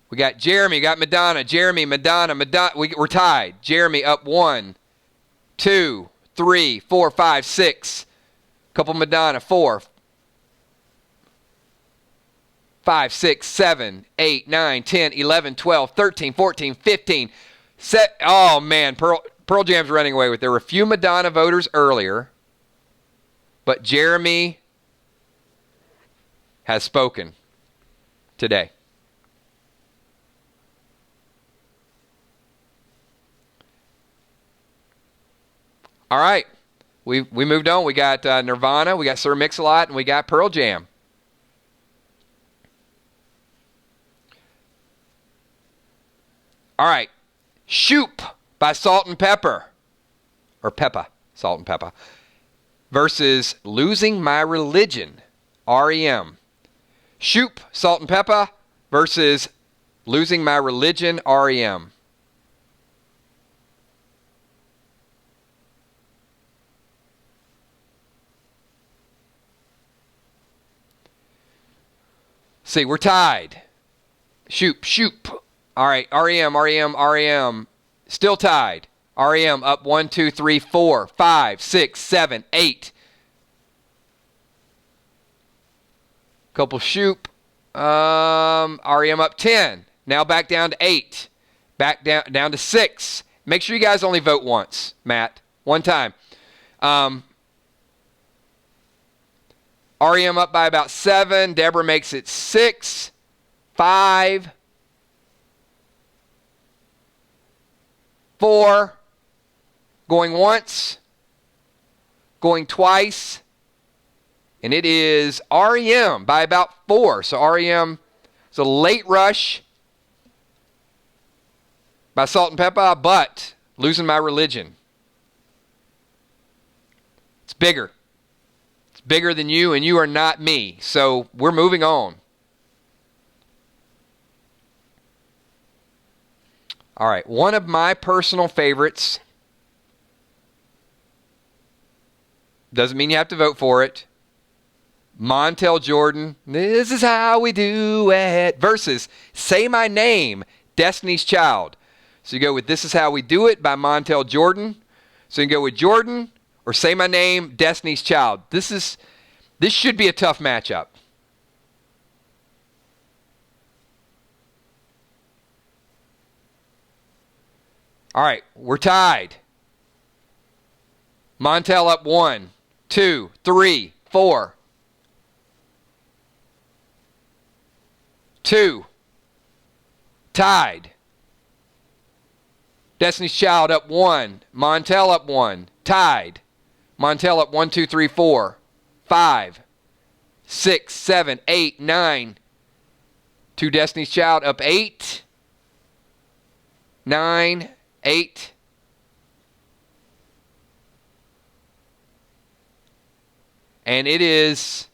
We got Jeremy, got Madonna, Jeremy, Madonna, Madonna. We're tied. Jeremy up 1, 2, 3, 4, 5, 6. Couple Madonna, 4, 5, 6, 7, 8, 9, 10, 11, 12, 13, 14, 15. Oh, man, Pearl Jam's running away with it. There were a few Madonna voters earlier, but Jeremy has spoken today. All right, we moved on. We got Nirvana, we got Sir Mix-a-Lot, and we got Pearl Jam. All right, Shoop by Salt and Pepper, or Peppa, Salt and Peppa, versus Losing My Religion, REM. Shoop, Salt and Peppa versus Losing My Religion, REM. See, we're tied. Shoop. All right, REM. Still tied. REM up 1, 2, 3, 4, 5, 6, 7, 8. Couple Shoop. REM up 10. Now back down to 8. Back down to 6. Make sure you guys only vote once, Matt. One time. REM up by about 7. Deborah makes it 6. 5. 4. Going once. Going twice. And it is REM by about 4. So REM is a late rush by Salt and Peppa, but Losing My Religion. It's bigger. It's bigger than you, and you are not me. So we're moving on. All right, one of my personal favorites. Doesn't mean you have to vote for it. Montel Jordan, This Is How We Do It, versus Say My Name, Destiny's Child. So you go with This Is How We Do It by Montel Jordan. So you can go with Jordan or Say My Name, Destiny's Child. This should be a tough matchup. All right, we're tied. Montel up 1, 2, 3, 4. 2. Tied. Destiny's Child up 1. Montel up 1. Tied. Montel up 1, 2, 3, 4. 5. 6, 7, 8, 9. To Destiny's Child up 8. 9, 8. And it is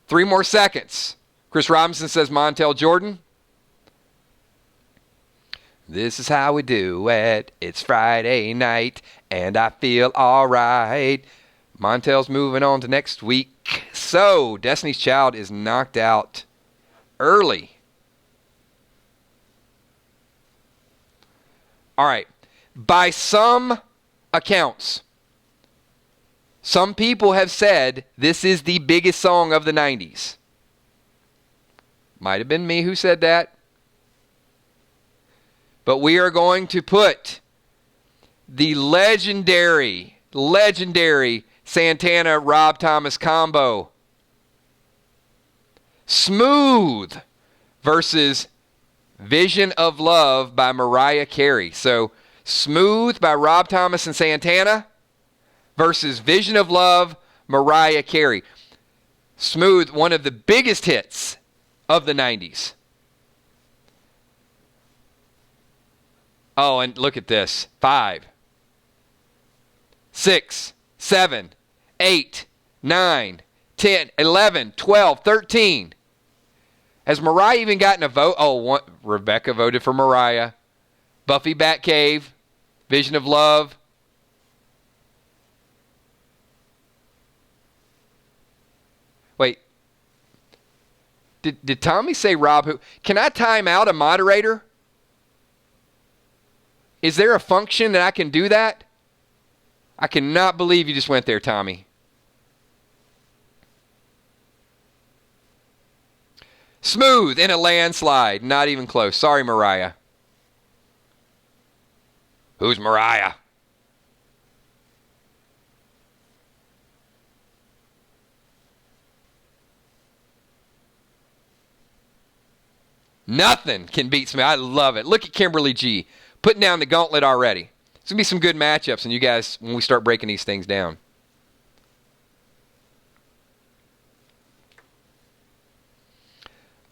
3 more seconds. Chris Robinson says Montel Jordan. This is how we do it. It's Friday night, and I feel all right. Montel's moving on to next week. So, Destiny's Child is knocked out early. All right. By some accounts, some people have said this is the biggest song of the 90s. Might have been me who said that. But we are going to put the legendary Santana Rob Thomas combo. Smooth versus Vision of Love by Mariah Carey. So Smooth by Rob Thomas and Santana versus Vision of Love, Mariah Carey. Smooth, one of the biggest hits of the 90s. Oh, and look at this. 5, 6, 7, 8, 9, 10, 11, 12, 13. Has Mariah even gotten a vote? Oh, Rebecca voted for Mariah. Buffy Batcave, Vision of Love. Wait. Did Tommy say Rob who? Can I time out a moderator? Is there a function that I can do that? I cannot believe you just went there, Tommy. Smooth in a landslide. Not even close. Sorry, Mariah. Who's Mariah? Nothing can beat Smooth. I love it. Look at Kimberly G. Putting down the gauntlet already. It's going to be some good matchups, and you guys, when we start breaking these things down.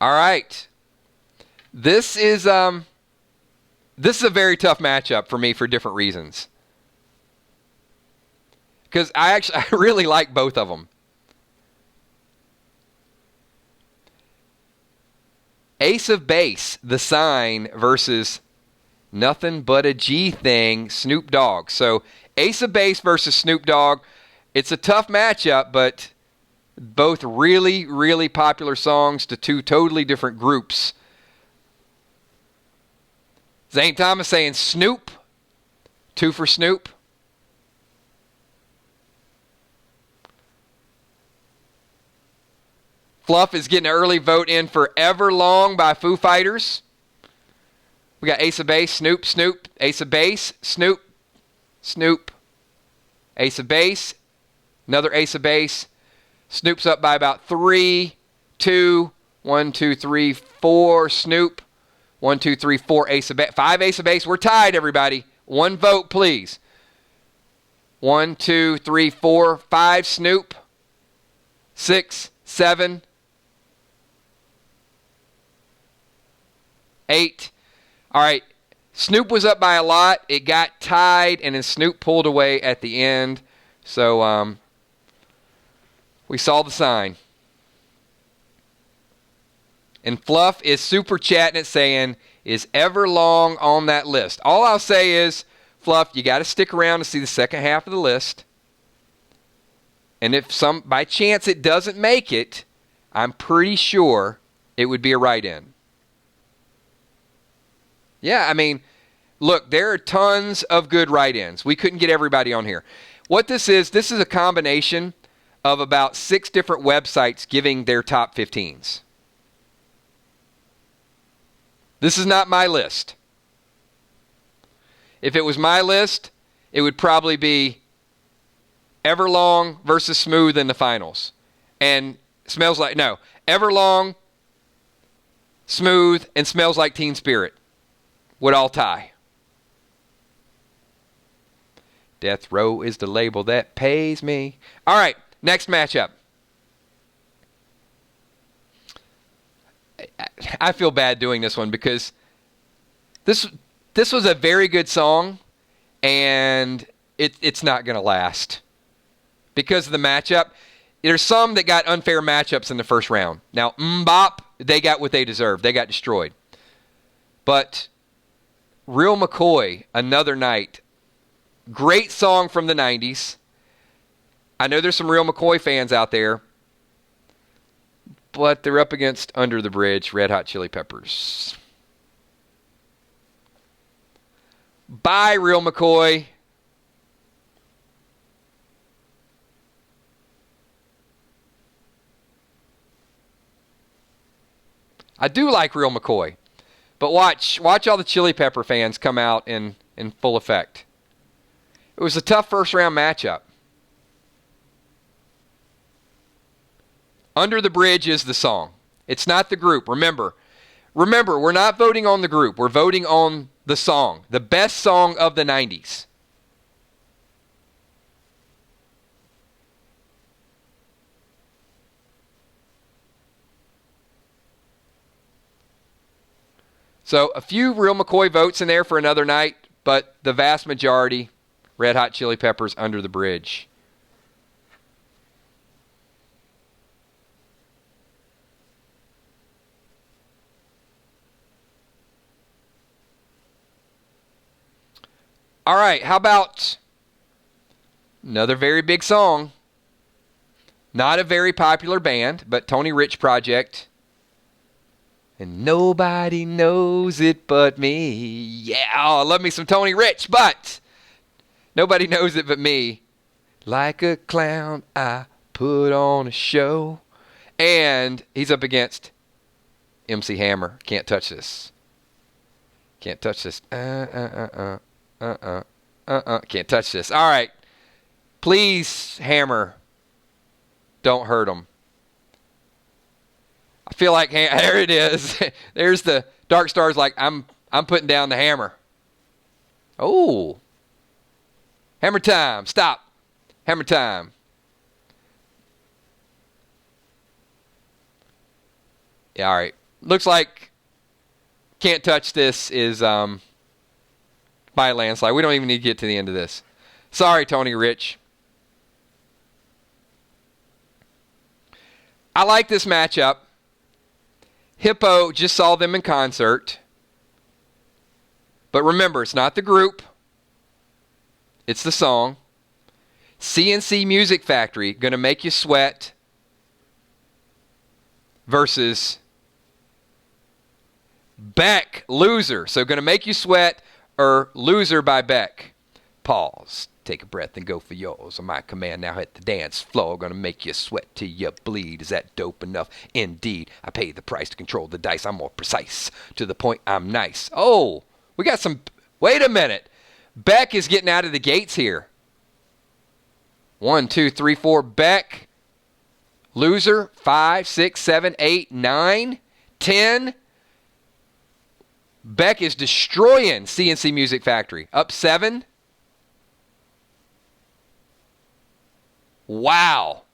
All right. This is a very tough matchup for me for different reasons. Because I really like both of them. Ace of Base, The Sign versus Nothing But a G Thing, Snoop Dogg. So Ace of Base versus Snoop Dogg. It's a tough matchup, but both really, really popular songs to two totally different groups. Zane Thomas saying Snoop. 2 for Snoop. Fluff is getting an early vote in for Everlong by Foo Fighters. We got Ace of Base, Snoop, Snoop. Ace of Base, Snoop, Snoop. Ace of Base, another Ace of Base. Snoop's up by about 3, 2, 1, 2, 3, 4. Snoop, 1, 2, 3, 4. Ace of Base, 5 Ace of Base. We're tied, everybody. 1 vote, please. 1, 2, 3, 4, 5. Snoop, 6, 7, 8. All right, Snoop was up by a lot. It got tied, and then Snoop pulled away at the end. So we saw the sign. And Fluff is super chatting it saying, is Everlong on that list? All I'll say is, Fluff, you got to stick around to see the second half of the list. And if by chance it doesn't make it, I'm pretty sure it would be a write-in. Yeah, I mean, look, there are tons of good write-ins. We couldn't get everybody on here. What this is a combination of about 6 different websites giving their top 15s. This is not my list. If it was my list, it would probably be Everlong versus Smooth in the finals. And Everlong, Smooth, and Smells Like Teen Spirit would all tie. Death Row is the label that pays me. All right, next matchup. I feel bad doing this one because this was a very good song, and it's not going to last because of the matchup. There's some that got unfair matchups in the first round. Now, Mbop, they got what they deserved. They got destroyed. But Real McCoy, Another Night, great song from the 90s. I know there's some Real McCoy fans out there, but they're up against Under the Bridge, Red Hot Chili Peppers. Bye, Real McCoy. I do like Real McCoy. But watch all the Chili Pepper fans come out in full effect. It was a tough first-round matchup. Under the Bridge is the song. It's not the group. Remember, we're not voting on the group. We're voting on the song, the best song of the 90s. So a few Real McCoy votes in there for Another Night, but the vast majority, Red Hot Chili Peppers, Under the Bridge. All right, how about another very big song? Not a very popular band, but Tony Rich project. And nobody knows it but me. Yeah, I love me some Tony Rich, but nobody knows it but me. Like a clown, I put on a show. And he's up against MC Hammer. Can't touch this. Can't touch this. Can't touch this. All right. Please, Hammer, don't hurt him. I feel like there it is. There's the Dark Star's like, I'm putting down the hammer. Oh. Hammer time. Stop. Hammer time. Yeah, all right. Looks like Can't Touch This is by a landslide. We don't even need to get to the end of this. Sorry, Tony Rich. I like this matchup. Hippo just saw them in concert. But remember, it's not the group. It's the song. CNC Music Factory, Gonna Make You Sweat versus Beck, Loser. So Gonna Make You Sweat or Loser by Beck. Pause. Take a breath and go for yours. On my command, now hit the dance floor. Gonna make you sweat till you bleed. Is that dope enough? Indeed. I pay the price to control the dice. I'm more precise. To the point, I'm nice. Oh, we got some... Wait a minute. Beck is getting out of the gates here. 1, 2, 3, 4. Beck. Loser. 5, 6, 7, 8, 9, 10. Beck is destroying CNC Music Factory. Up 7. Wow.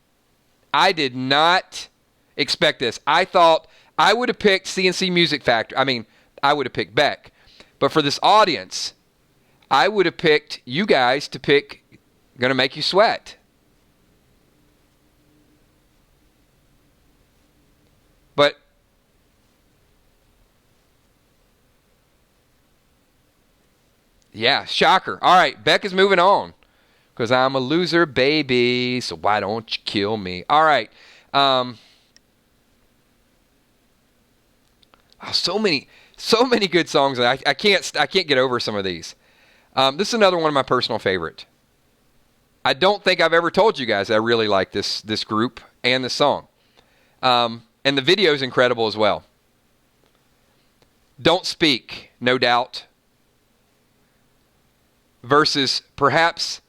I did not expect this. I thought I would have picked CNC Music Factory. I mean, I would have picked Beck. But for this audience, I would have picked you guys to pick Gonna Make You Sweat. But yeah, shocker. All right, Beck is moving on. Because I'm a loser, baby, so why don't you kill me? All right. So many good songs. I can't get over some of these. This is another one of my personal favorite. I don't think I've ever told you guys I really like this group and this song. And the video is incredible as well. Don't Speak, No Doubt, versus perhaps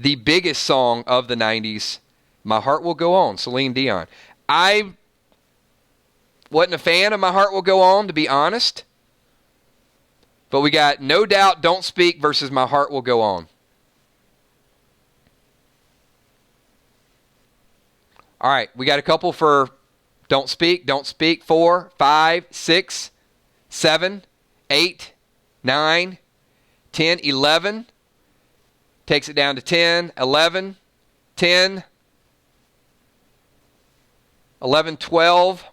the biggest song of the 90s, My Heart Will Go On, Celine Dion. I wasn't a fan of My Heart Will Go On, to be honest. But we got No Doubt, Don't Speak versus My Heart Will Go On. All right, we got a couple for Don't Speak, 4, 5, 6, 7, 8, 9, 10, 11. Takes it down to 10, 11, 10, 11, 12.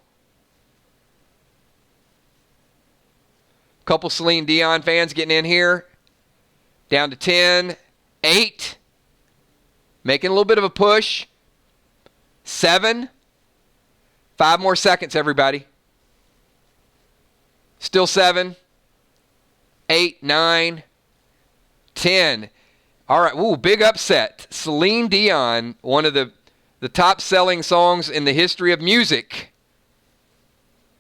Couple Celine Dion fans getting in here. Down to 10, 8. Making a little bit of a push. 7. 5 more seconds, everybody. Still 7, 8, 9, 10. All right, ooh, big upset. Celine Dion, one of the top-selling songs in the history of music.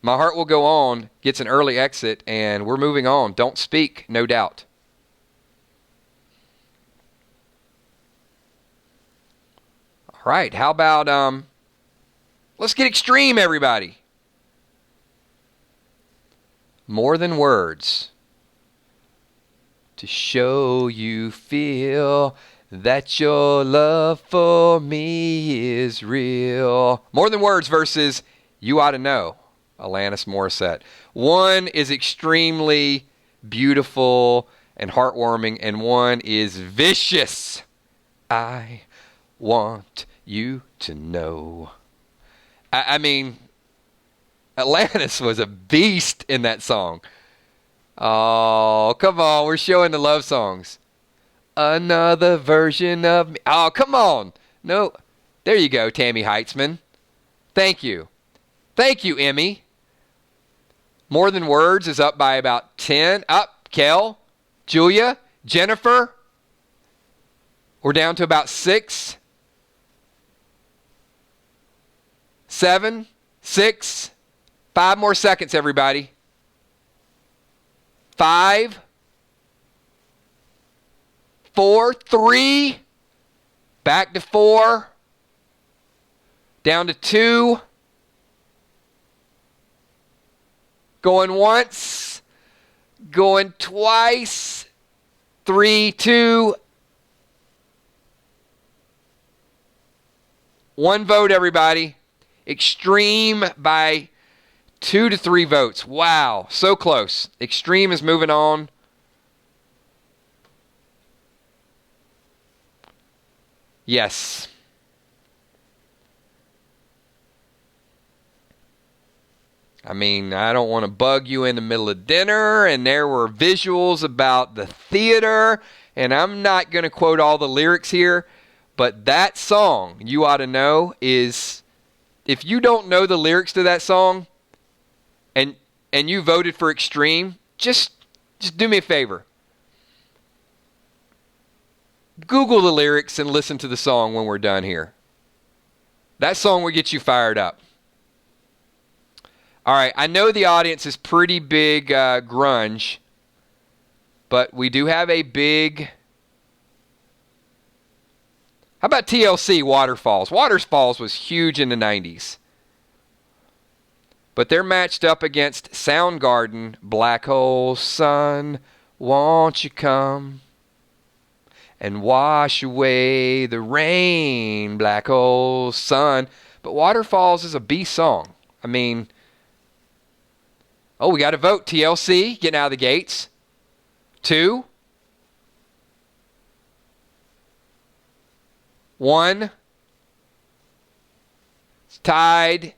My Heart Will Go On gets an early exit, and we're moving on. Don't Speak, No Doubt. All right, how about, let's get extreme, everybody. More Than Words. To show you feel that your love for me is real. More Than Words versus You Ought to Know, Alanis Morissette. One is extremely beautiful and heartwarming, and one is vicious. I want you to know. I mean, Alanis was a beast in that song. Oh, come on. We're showing the love songs. Another version of me. Oh, come on. No. There you go, Tammy Heitzman. Thank you. Thank you, Emmy. More Than Words is up by about 10. Up, Kel, Julia, Jennifer. We're down to about 6, 7, 6. 5 more seconds, everybody. 5, 4, 3. Back to 4. Down to 2. Going once. Going twice. 3, 2. 1 vote, everybody. Extreme by 2 to 3 votes. Wow, so close. Extreme is moving on. Yes. I mean, I don't want to bug you in the middle of dinner, and there were visuals about the theater, and I'm not going to quote all the lyrics here, but that song, you ought to know, is, if you don't know the lyrics to that song, and you voted for Extreme, just do me a favor. Google the lyrics and listen to the song when we're done here. That song will get you fired up. All right, I know the audience is pretty big grunge, but we do have a big... How about TLC, Waterfalls? Waterfalls was huge in the 90s. But they're matched up against Soundgarden, Black Hole Sun, won't you come and wash away the rain, Black Hole Sun. But Waterfalls is a B song. I mean... Oh, we got to vote. TLC, getting out of the gates. 2. 1. It's tied.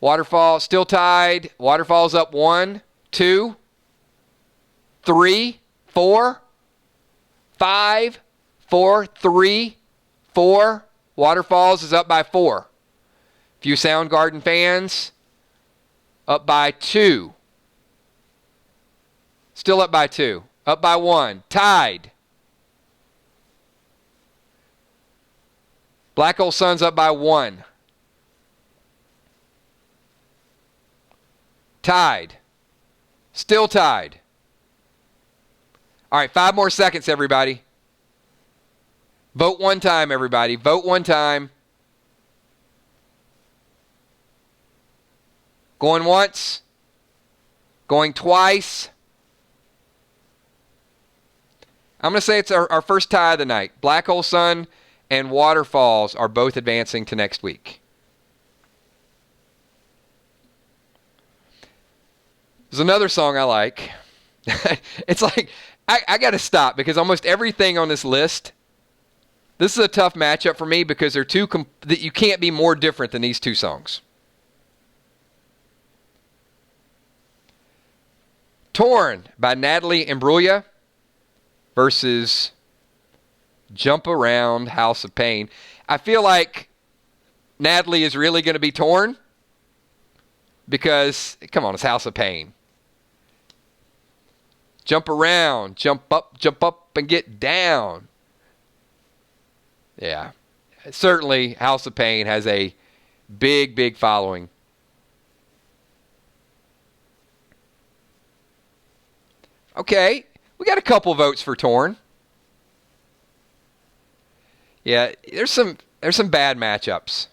Waterfall still tied. Waterfall's up 1, 2, 3, 4, 5, 4, 3, 4. Waterfalls is up by 4. Few Soundgarden fans... Up by 2. Still up by 2. Up by 1. Tied. Black Hole Sun's up by 1. Tied. Still tied. All right, 5 more seconds, everybody. Vote one time, everybody. Vote one time. Going once. Going twice. I'm going to say it's our first tie of the night. Black Hole Sun and Waterfalls are both advancing to next week. There's another song I like. It's like, I got to stop because almost everything on this list, this is a tough matchup for me because they're two, that you can't be more different than these 2 songs. Torn by Natalie Imbruglia versus Jump Around, House of Pain. I feel like Natalie is really going to be torn because, come on, it's House of Pain. Jump around, jump up, and get down. Yeah, certainly House of Pain has a big, big following. Okay, we got a couple votes for Torn. Yeah, there's some bad matchups.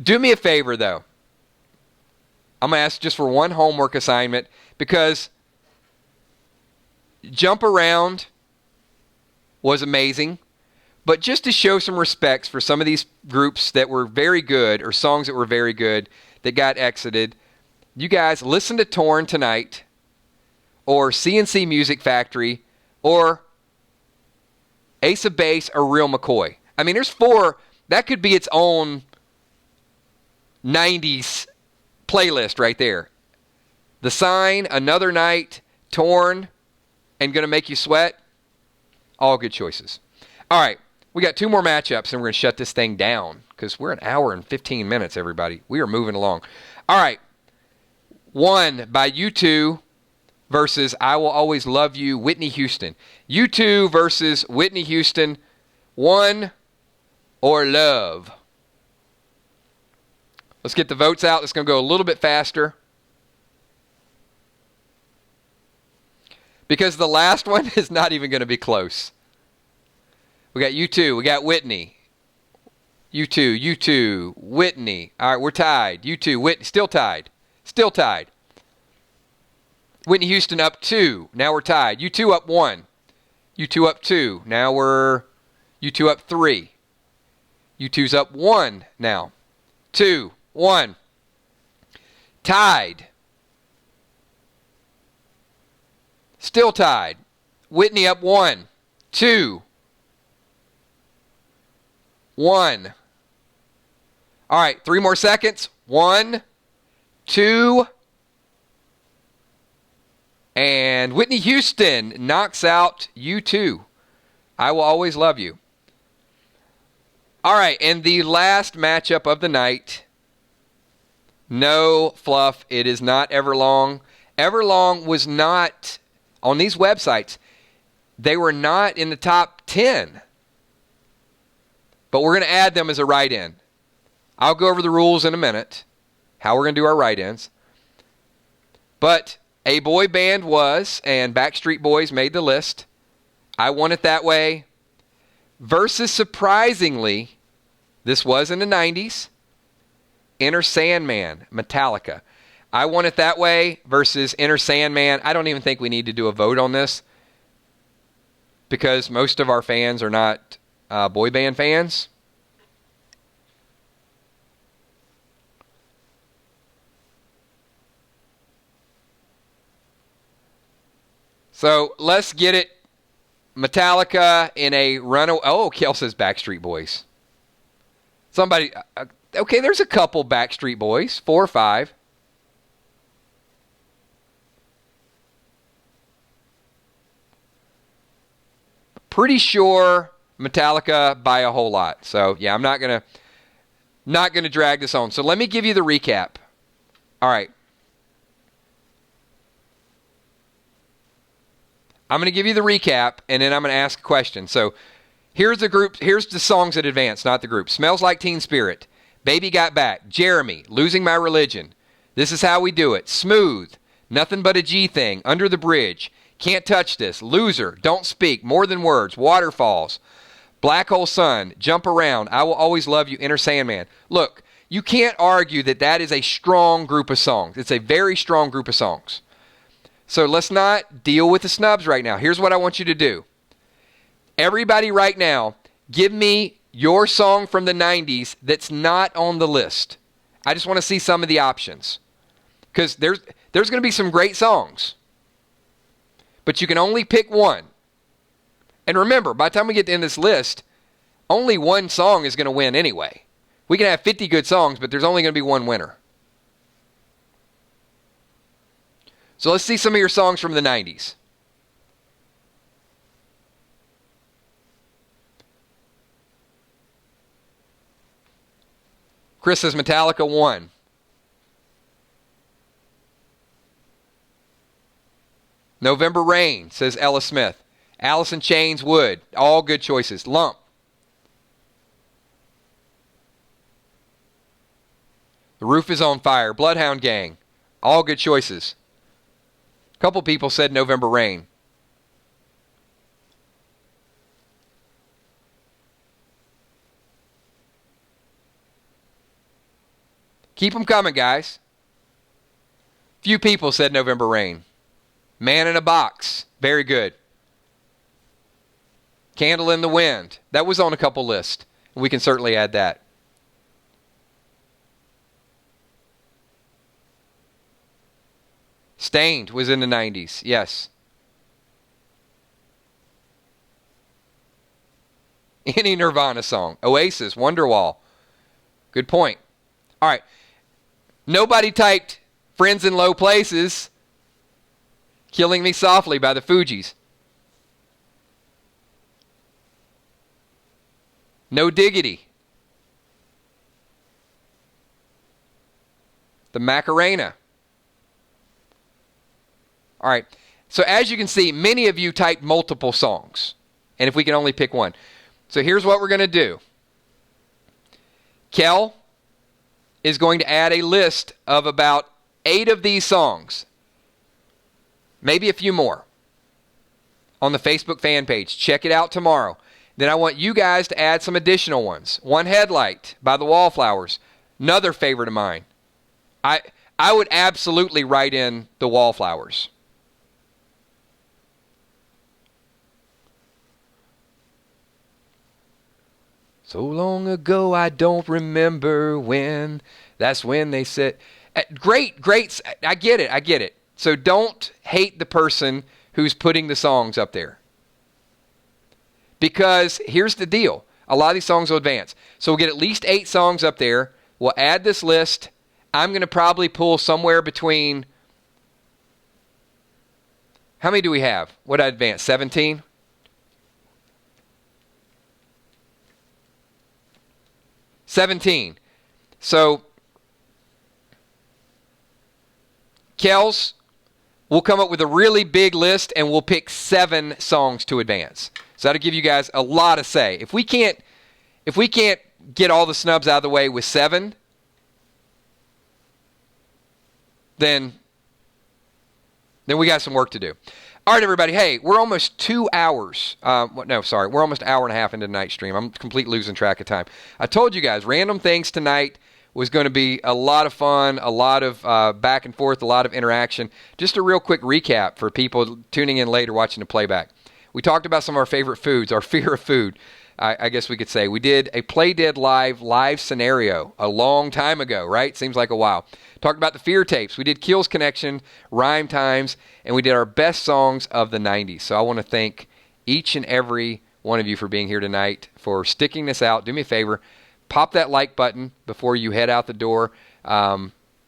Do me a favor, though. I'm going to ask just for one homework assignment because Jump Around was amazing, but just to show some respects for some of these groups that were very good or songs that were very good that got exited, you guys listen to Torn tonight, or CNC Music Factory, or Ace of Base, or Real McCoy. I mean, there's 4. That could be its own 90s playlist right there. The Sign, Another Night, Torn, and Gonna Make You Sweat. All good choices. All right. We got 2 more matchups, and we're going to shut this thing down because we're an hour and 15 minutes, everybody. We are moving along. All right. One by U2 versus I Will Always Love You, Whitney Houston. U2 versus Whitney Houston. One or love? Let's get the votes out. It's going to go a little bit faster. Because the last one is not even going to be close. We got U2. We got Whitney. U2, Whitney. All right, we're tied. U2, Whitney, still tied. Still tied. Whitney Houston up 2. Now we're tied. U2 up 1. U2 up 2. Now we're U2 up 3. U2's up 1 now. 2, 1. Tied. Still tied. Whitney up 1. 2. 1. All right, 3 more seconds. 1, 2, and Whitney Houston knocks out U2. I Will Always Love You. All right, and the last matchup of the night. No fluff. It is not Everlong. Everlong was not, on these websites, they were not in the top 10. But we're going to add them as a write-in. I'll go over the rules in a minute, how we're going to do our write-ins. But a boy band was, and Backstreet Boys made the list. I Want It That Way. Versus, surprisingly, this was in the 90s, Enter Sandman, Metallica. I Want It That Way versus Enter Sandman. I don't even think we need to do a vote on this because most of our fans are not boy band fans. So let's get it. Metallica in a runaway. Oh, Kel says Backstreet Boys. Somebody. Okay, there's a couple Backstreet Boys. 4 or 5. Pretty sure Metallica by a whole lot. So yeah, I'm not gonna drag this on. So let me give you the recap. All right. I'm going to give you the recap, and then I'm going to ask a question. So here's the group. Here's the songs that advance, not the group. Smells Like Teen Spirit. Baby Got Back. Jeremy. Losing My Religion. This Is How We Do It. Smooth. Nothing But a G Thing. Under the Bridge. Can't Touch This. Loser. Don't Speak. More Than Words. Waterfalls. Black Hole Sun. Jump Around. I Will Always Love You. Enter Sandman. Look, you can't argue that that is a strong group of songs. It's a very strong group of songs. So let's not deal with the snubs right now. Here's what I want you to do. Everybody right now, give me your song from the 90s that's not on the list. I just want to see some of the options. Because there's going to be some great songs. But you can only pick one. And remember, by the time we get to end this list, only one song is going to win anyway. We can have 50 good songs, but there's only going to be one winner. So let's see some of your songs from the 90s. Chris says Metallica 1. November Rain, says Ella Smith. Alice in Chains, Wood. All good choices. Lump. The Roof Is on Fire. Bloodhound Gang. All good choices. A couple people said November Rain. Keep them coming, guys. Few people said November Rain. Man in a Box. Very good. Candle in the Wind. That was on a couple lists. We can certainly add that. Stained was in the 90s. Yes. Any Nirvana song. Oasis, Wonderwall. Good point. All right. Nobody typed Friends in Low Places. Killing Me Softly by the Fugees. No Diggity. The Macarena. All right. So as you can see, many of you typed multiple songs. And if we can only pick one. So here's what we're going to do. Kel is going to add a list of about 8 of these songs. Maybe a few more. On the Facebook fan page. Check it out tomorrow. Then I want you guys to add some additional ones. One Headlight by the Wallflowers. Another favorite of mine. I would absolutely write in the Wallflowers. So long ago I don't remember when. That's when they said. Great. I get it. So don't hate the person who's putting the songs up there. Because here's the deal. A lot of these songs will advance. So we'll get at least 8 songs up there. We'll add this list. I'm going to probably pull somewhere between... How many do we have? What did I advance? 17? So, Kels, we'll come up with a really big list and we'll pick 7 songs to advance. So that'll give you guys a lot of say. If we can't get all the snubs out of the way with 7, then we got some work to do. All right, everybody. Hey, we're almost 2 hours. We're almost an hour and a half into tonight's stream. I'm completely losing track of time. I told you guys, Random Things tonight was going to be a lot of fun, a lot of back and forth, a lot of interaction. Just a real quick recap for people tuning in later watching the playback. We talked about some of our favorite foods, our fear of food, I guess we could say. We did a Play Dead live scenario a long time ago, right? Seems like a while. Talked about the fear tapes. We did Kills Connection, Rhyme Times, and we did our best songs of the 90s. So I want to thank each and every one of you for being here tonight, for sticking this out. Do me a favor, pop that like button before you head out the door.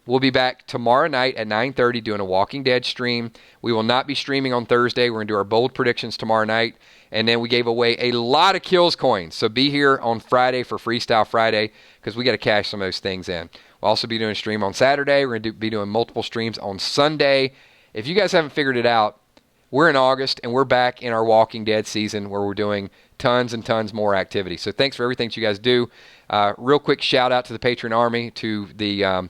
We'll be back tomorrow night at 9:30 doing a Walking Dead stream. We will not be streaming on Thursday. We're going to do our bold predictions tomorrow night. And then we gave away a lot of Kills coins. So be here on Friday for Freestyle Friday because we got to cash some of those things in. We'll also be doing a stream on Saturday. We're going to be doing multiple streams on Sunday. If you guys haven't figured it out, we're in August and we're back in our Walking Dead season where we're doing tons and tons more activity. So thanks for everything that you guys do. Real quick shout out to the Patreon Army, to the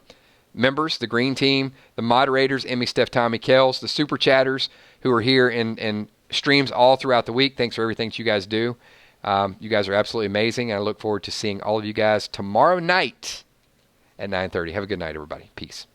members, the Green Team, the moderators, Emmy, Steph, Tommy, Kels, the Super Chatters who are here in streams all throughout the week. Thanks for everything that you guys do. You guys are absolutely amazing. And I look forward to seeing all of you guys tomorrow night at 9:30. Have a good night, everybody. Peace.